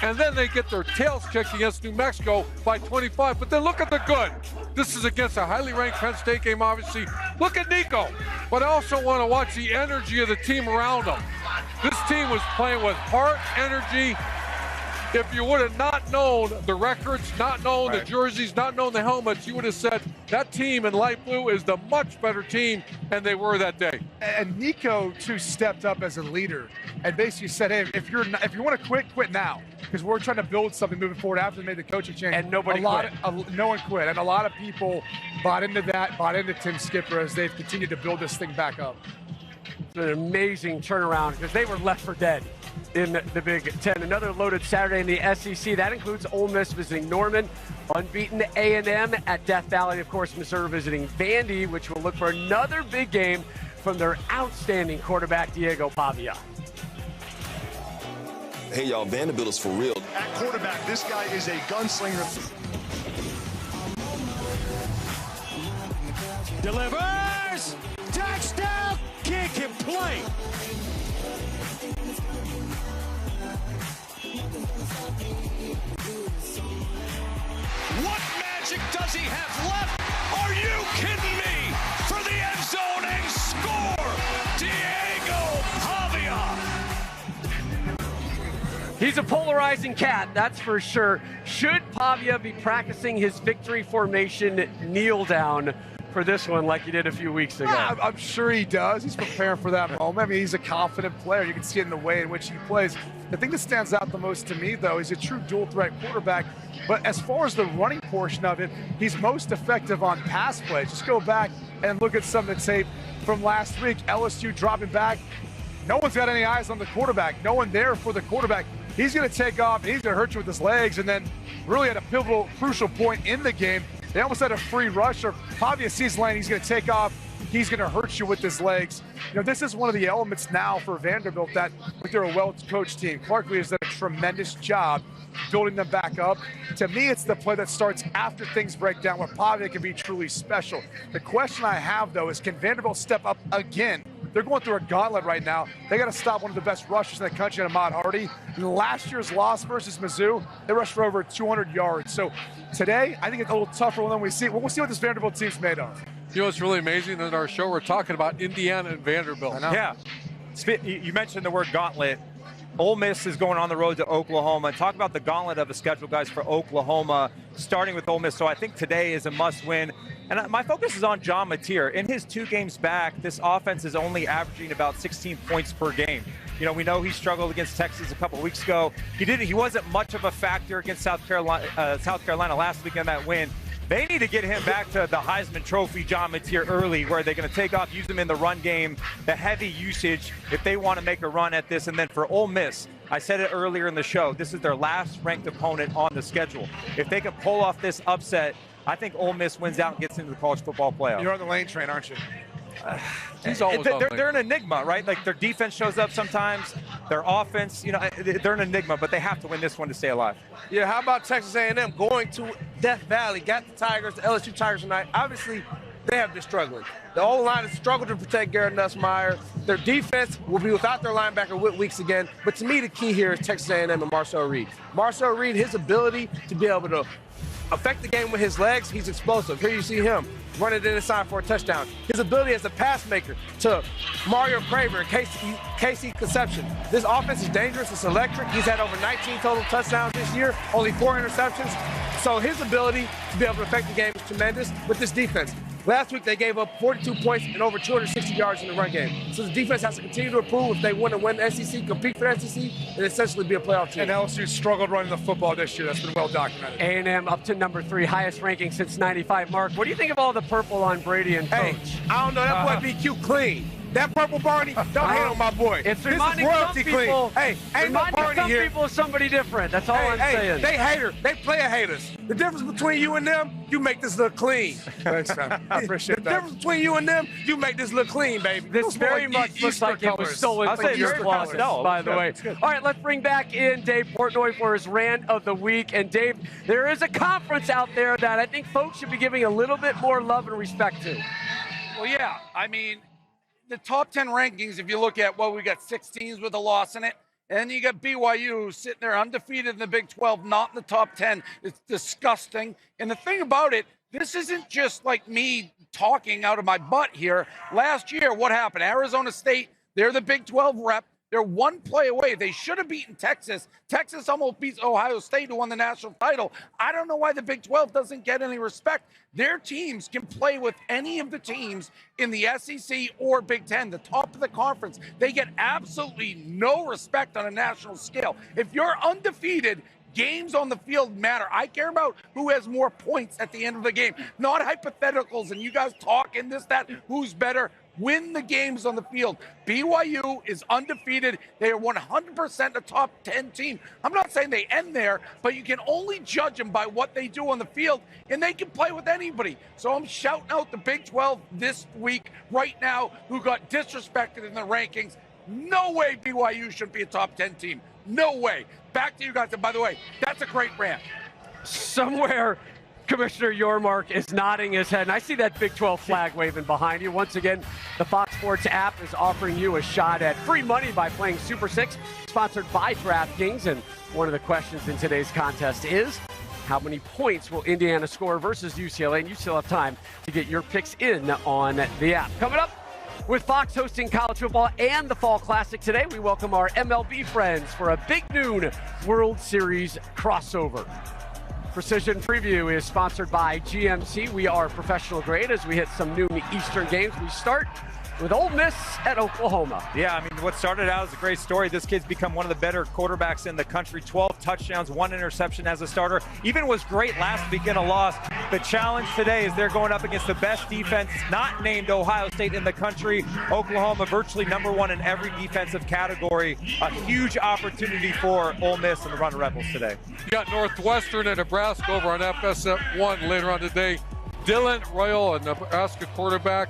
And then they get their tails kicked against New Mexico by 25. But then look at the good. This is against a highly ranked Penn State game, obviously. Look at Nico. But I also want to watch the energy of the team around them. This team was playing with heart, energy. If you would have not known the records, not known the jerseys, not known the helmets, you would have said that team in light blue is the much better team, and they were that day. And Nico, too, stepped up as a leader and basically said, hey, if you want to quit now, because we're trying to build something moving forward after they made the coaching change. And nobody quit. No one quit. And a lot of people bought into that, bought into Tim Skipper as they've continued to build this thing back up. It's an amazing turnaround because they were left for dead in the Big Ten. Another loaded Saturday in the SEC. That includes Ole Miss visiting Norman, unbeaten A&M at Death Valley. Of course, Missouri visiting Vandy, which will look for another big game from their outstanding quarterback, Diego Pavia. Hey, y'all, Vanderbilt is for real. At quarterback, this guy is a gunslinger. Delivers! Touchdown! Kick and play! What magic does he have left? Are you kidding me? For the end zone and score! Diego Pavia! He's a polarizing cat, that's for sure. Should Pavia be practicing his victory formation kneel down for this one like he did a few weeks ago? I'm sure he does. He's preparing for that moment. I mean, he's a confident player. You can see it in the way in which he plays. The thing that stands out the most to me, though, is a true dual-threat quarterback. But as far as the running portion of it, he's most effective on pass plays. Just go back and look at some of the tape from last week. LSU dropping back. No one's got any eyes on the quarterback. No one there for the quarterback. He's going to take off, and he's going to hurt you with his legs. And then really at a pivotal, crucial point in the game, they almost had a free rush, or Pavia sees lane, he's going to take off, he's going to hurt you with his legs. You know, this is one of the elements now for Vanderbilt that they're a well-coached team. Clark Lee has done a tremendous job building them back up. To me, it's the play that starts after things break down where Pavia can be truly special. The question I have, though, is can Vanderbilt step up again? They're going through a gauntlet right now. They got to stop one of the best rushers in the country, Ahmad Hardy. In last year's loss versus Mizzou, they rushed for over 200 yards. So today, I think it's a little tougher than we see. We'll see what this Vanderbilt team's made of. You know what's really amazing? In our show, we're talking about Indiana and Vanderbilt. I know. Yeah. You mentioned the word gauntlet. Ole Miss is going on the road to Oklahoma. Talk about the gauntlet of a schedule, guys, for Oklahoma, starting with Ole Miss. So I think today is a must-win. And my focus is on John Mateer. In his 2 games back, this offense is only averaging about 16 points per game. You know, we know he struggled against Texas a couple of weeks ago. He wasn't much of a factor against South Carolina last week in that win. They need to get him back to the Heisman Trophy John Mateer early, where they're going to take off, use him in the run game, the heavy usage, if they want to make a run at this. And then for Ole Miss, I said it earlier in the show, this is their last ranked opponent on the schedule. If they can pull off this upset, I think Ole Miss wins out and gets into the college football playoff. You're on the lane train, aren't you? They're an enigma, right? Like their defense shows up sometimes, their offense, you know, they're an enigma, but they have to win this one to stay alive. Yeah, how about Texas A&M going to Death Valley, got the Tigers, the LSU Tigers tonight? Obviously, they have been struggling. The O-line has struggled to protect Garrett Nussmeier. Their defense will be without their linebacker Whit Weeks again. But to me, the key here is Texas A&M and Marcel Reed. Marcel Reed, his ability to be able to affect the game with his legs, he's explosive. Here you see him running it inside for a touchdown. His ability as a pass maker to Mario Craver and Casey Conception. This offense is dangerous. It's electric. He's had over 19 total touchdowns this year, only 4 interceptions. So his ability to be able to affect the game is tremendous with this defense. Last week, they gave up 42 points and over 260 yards in the run game. So the defense has to continue to improve if they want to win the SEC, compete for the SEC, and essentially be a playoff team. And LSU struggled running the football this year. That's been well documented. A&M up to number 3, highest ranking since '95. Mark, what do you think of all the purple on Brady and Coach? Hey, I don't know. That boy BQ clean. That purple Barney, don't hate on my boy. It's this reminding is royalty some people, clean. Hey, ain't no Barney some here. people of somebody different. That's all I'm saying. They hater. They player haters. The difference between you and them, you make this look clean. Thanks, man. I appreciate that. The difference between you and them, you make this look clean, baby. This very much looks like it was stolen from your closet, by the way. All right, let's bring back in Dave Portnoy for his rant of the week. And Dave, there is a conference out there that I think folks should be giving a little bit more love and respect to. Well, yeah. I mean, the top 10 rankings, if you look at, well, we got 6 teams with a loss in it. And then you got BYU sitting there undefeated in the Big 12, not in the top 10. It's disgusting. And the thing about it, this isn't just like me talking out of my butt here. Last year, what happened? Arizona State, they're the Big 12 rep. They're 1 play away. They should have beaten Texas. Texas almost beats Ohio State, who won the national title. I don't know why the Big 12 doesn't get any respect. Their teams can play with any of the teams in the SEC or Big 10, the top of the conference. They get absolutely no respect on a national scale. If you're undefeated, games on the field matter. I care about who has more points at the end of the game, not hypotheticals and you guys talking this, that, who's better. Win the games on the field. BYU is undefeated. They are 100% a top 10 team. I'm not saying they end there, but you can only judge them by what they do on the field, and they can play with anybody. So I'm shouting out the Big 12 this week, right now, who got disrespected in the rankings. No way BYU should be a top 10 team. No way. Back to you guys. And by the way, that's a great rant. Somewhere Commissioner Yormark is nodding his head, and I see that Big 12 flag waving behind you. Once again, the Fox Sports app is offering you a shot at free money by playing Super 6, sponsored by DraftKings. And one of the questions in today's contest is, how many points will Indiana score versus UCLA? And you still have time to get your picks in on the app. Coming up, with Fox hosting college football and the Fall Classic today, we welcome our MLB friends for a big noon World Series crossover. Precision Preview is sponsored by GMC. We are professional grade as we hit some noon Eastern games. We start with Ole Miss at Oklahoma. Yeah, I mean, what started out as a great story. This kid's become one of the better quarterbacks in the country. 12 touchdowns, 1 interception as a starter. Even was great last week in a loss. The challenge today is they're going up against the best defense, not named Ohio State, in the country. Oklahoma virtually #1 in every defensive category. A huge opportunity for Ole Miss and the Run Rebels today. You got Northwestern and Nebraska over on FS1 later on today. Dylan Royal, a Nebraska quarterback,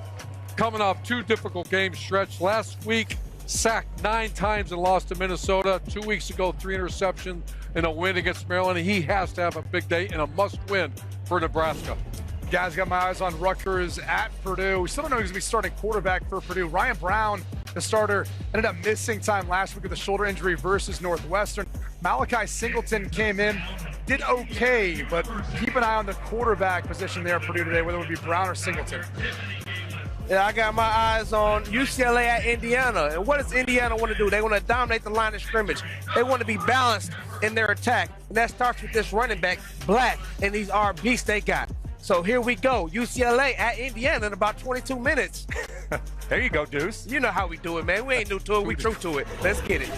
coming off 2 difficult game stretch. Last week, sacked 9 times and lost to Minnesota. 2 weeks ago, 3 interceptions and a win against Maryland. He has to have a big day and a must-win for Nebraska. Guys, got my eyes on Rutgers at Purdue. We still don't know who's going to be starting quarterback for Purdue. Ryan Brown, the starter, ended up missing time last week with a shoulder injury versus Northwestern. Malachi Singleton came in, did okay, but keep an eye on the quarterback position there at Purdue today, whether it would be Brown or Singleton. Yeah, I got my eyes on UCLA at Indiana. And what does Indiana want to do? They want to dominate the line of scrimmage. They want to be balanced in their attack. And that starts with this running back, Black, and these RBs they got. So here we go. UCLA at Indiana in about 22 minutes. There you go, Deuce. You know how we do it, man. We ain't new to it. We true to it. Let's get it.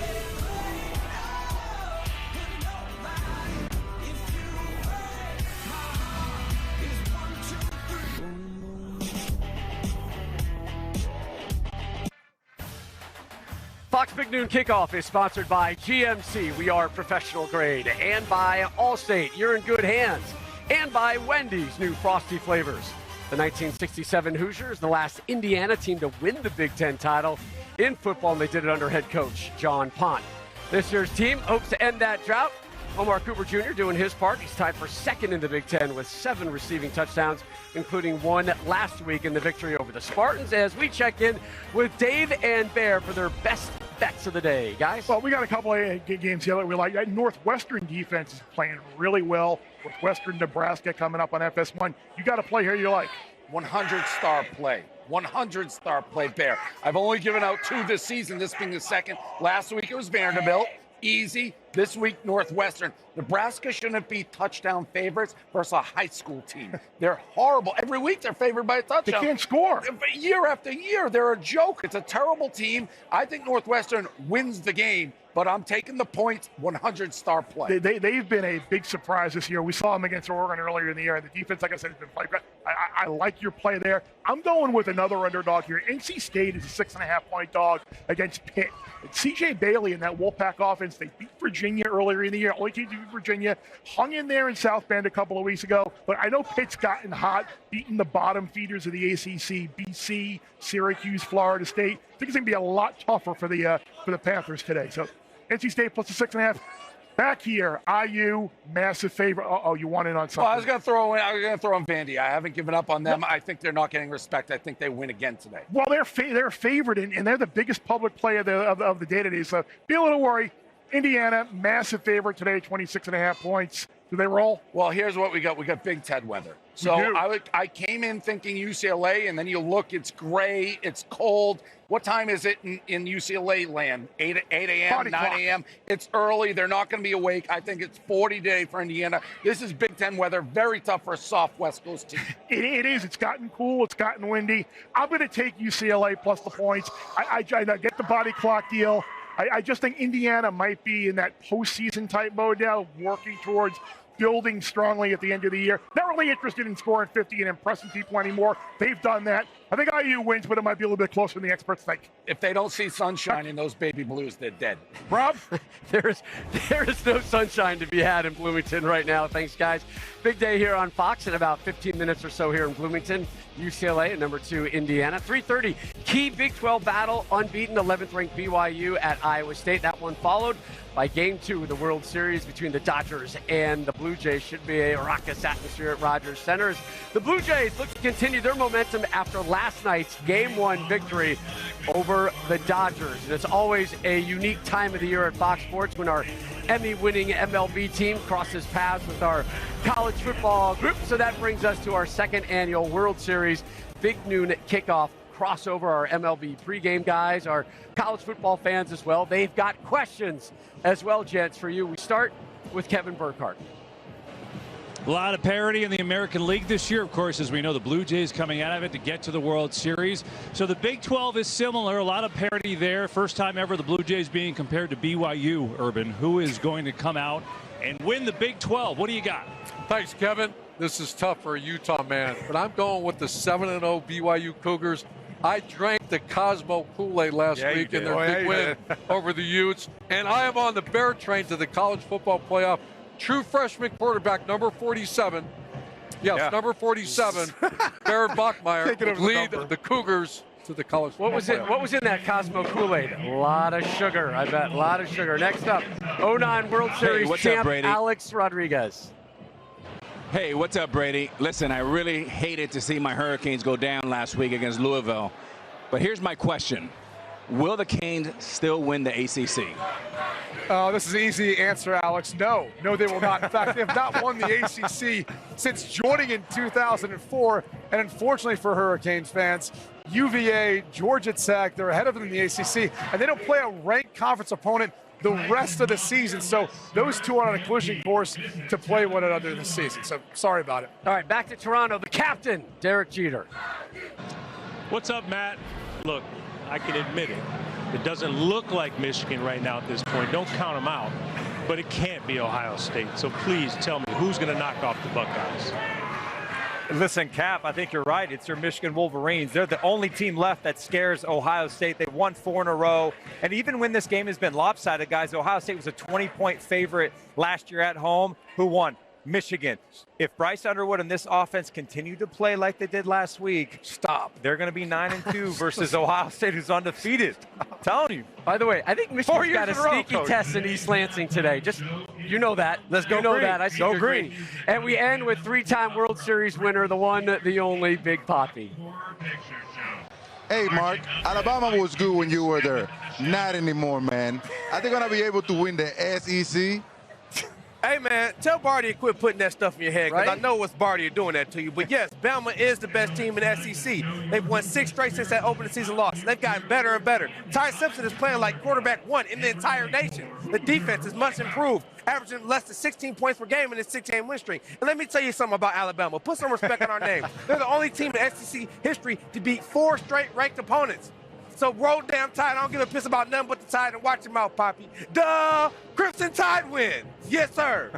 Fox Big Noon Kickoff is sponsored by GMC. We are professional grade. And by Allstate. You're in good hands. And by Wendy's new Frosty flavors. The 1967 Hoosiers, the last Indiana team to win the Big Ten title in football, and they did it under head coach John Pont. This year's team hopes to end that drought. Omar Cooper Jr. doing his part. He's tied for second in the Big Ten with 7 receiving touchdowns, including 1 last week in the victory over the Spartans, as we check in with Dave and Bear for their best bets of the day, guys? Well, we got a couple of games here that we like. That Northwestern defense is playing really well. Northwestern, Nebraska coming up on FS1. You got a play here you like. 100-star play. 100-star play, Bear. I've only given out 2 this season, this being the second. Last week it was Vanderbilt. Easy. This week, Northwestern. Nebraska shouldn't be touchdown favorites versus a high school team. They're horrible. Every week they're favored by a touchdown. They can't score. Year after year, they're a joke. It's a terrible team. I think Northwestern wins the game, but I'm taking the points, 100-star play. They've been a big surprise this year. We saw them against Oregon earlier in the year, and the defense, like I said, has been playing great. I like your play there. I'm going with another underdog here. NC State is a 6.5-point dog against Pitt. C.J. Bailey in that Wolfpack offense, they beat Virginia earlier in the year. Only team to beat Virginia. Hung in there in South Bend a couple of weeks ago. But I know Pitt's gotten hot, beating the bottom feeders of the ACC, BC, Syracuse, Florida State. I think it's going to be a lot tougher for the Panthers today. So NC State plus the 6.5. Back here, IU, massive favorite. Uh-oh, you want in on something. Well, I was going to throw in Vandy. I haven't given up on them. I think they're not getting respect. I think they win again today. Well, they're favored, and they're the biggest public play of the day today. So be a little worried. Indiana, massive favorite today, 26.5 points. Do they roll? Well, here's what we got. We got Big Ted weather. So I came in thinking UCLA, and then you look, it's gray, it's cold. What time is it in UCLA land? 8 a.m., 9 a.m.? It's early. They're not going to be awake. I think it's 40 today for Indiana. This is Big Ten weather. Very tough for a soft West Coast team. It is. It's gotten cool. It's gotten windy. I'm going to take UCLA plus the points. I get the body clock deal. I just think Indiana might be in that postseason type mode now, working towards building strongly at the end of the year. Not really interested in scoring 50 and impressing people anymore. They've done that. I think IU wins, but it might be a little bit closer than the experts think. If they don't see sunshine in those baby blues, they're dead. Rob? There is no sunshine to be had in Bloomington right now. Thanks, guys. Big day here on Fox in about 15 minutes or so here in Bloomington. UCLA at number 2, Indiana. 3:30, key Big 12 battle, unbeaten 11th-ranked BYU at Iowa State. That one followed by Game 2 of the World Series between the Dodgers and the Blue Jays. Should be a raucous atmosphere at Rogers Center. The Blue Jays look to continue their momentum after last night's Game 1 victory over the Dodgers. And it's always a unique time of the year at Fox Sports when our Emmy-winning MLB team crosses paths with our college football group. So that brings us to our second annual World Series Big Noon Kickoff crossover. Our MLB pregame guys, our college football fans as well. They've got questions as well, gents, for you. We start with Kevin Burkhardt. A lot of parity in the American League this year, of course, as we know, the Blue Jays coming out of it to get to the World Series. So the Big 12 is similar, a lot of parity there. First time ever the Blue Jays being compared to BYU, Urban. Who is going to come out and win the Big 12? What do you got? Thanks, Kevin. This is tough for a Utah man, but I'm going with the 7-0 BYU Cougars. I drank the Cosmo Kool-Aid last week in their big win over the Utes, and I am on the Bear train to the college football playoff. True freshman quarterback, number 47. Yes, number 47, Barrett Bachmeier, would lead the Cougars to the college football playoff. What was in that Cosmo Kool-Aid? A lot of sugar, I bet. A lot of sugar. Next up, 09 World Series champ Alex Rodriguez. Hey, what's up, Brady? Listen, I really hated to see my Hurricanes go down last week against Louisville. But here's my question. Will the Canes still win the ACC? Oh, this is an easy answer, Alex. No, they will not. In fact, they have not won the ACC since joining in 2004. And unfortunately for Hurricanes fans, UVA, Georgia Tech, they're ahead of them in the ACC, and they don't play a ranked conference opponent the rest of the season. So those two are on a collision course to play one another this season. So sorry about it. All right, back to Toronto. The captain, Derek Jeter. What's up, Matt? Look, I can admit it. It doesn't look like Michigan right now at this point. Don't count them out. But it can't be Ohio State. So please tell me, who's going to knock off the Buckeyes? Listen, Cap, I think you're right. It's your Michigan Wolverines. They're the only team left that scares Ohio State. They've won 4 in a row. And even when this game has been lopsided, guys, Ohio State was a 20-point favorite last year at home. Who won? Michigan. If Bryce Underwood and this offense continue to play like they did last week, they're going to be 9-2 versus Ohio State, who's undefeated. I'm telling you. By the way, I think Michigan's got a sneaky test in East Lansing today. Just, you know that. Let's go green. that. I see go green. And we end with 3-time World Series winner, the one, the only, Big Papi. Hey, Mark, Alabama was good when you were there. Not anymore, man. Are they going to be able to win the SEC? Hey, man, tell Barty to quit putting that stuff in your head, because Right? I know what's Barty doing that to you. But, yes, Bama is the best team in the SEC. They've won 6 straight since that opening season loss. They've gotten better and better. Ty Simpson is playing like quarterback 1 in the entire nation. The defense is much improved, averaging less than 16 points per game in this 6-game win streak. And let me tell you something about Alabama. Put some respect on our name. They're the only team in SEC history to beat 4 straight ranked opponents. So roll damn Tide. I don't give a piss about nothing but the Tide, and watch your mouth, Poppy. Duh! Crimson Tide win. Yes, sir.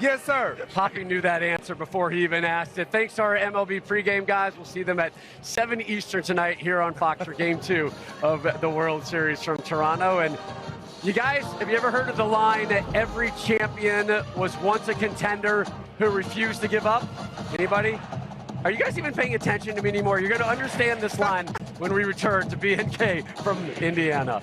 Yes, sir. Poppy knew that answer before he even asked it. Thanks to our MLB pregame guys. We'll see them at 7 Eastern tonight here on Fox for Game 2 of the World Series from Toronto. And you guys, have you ever heard of the line that every champion was once a contender who refused to give up? Anybody? Are you guys even paying attention to me anymore? You're going to understand this line when we return to BNK from Indiana.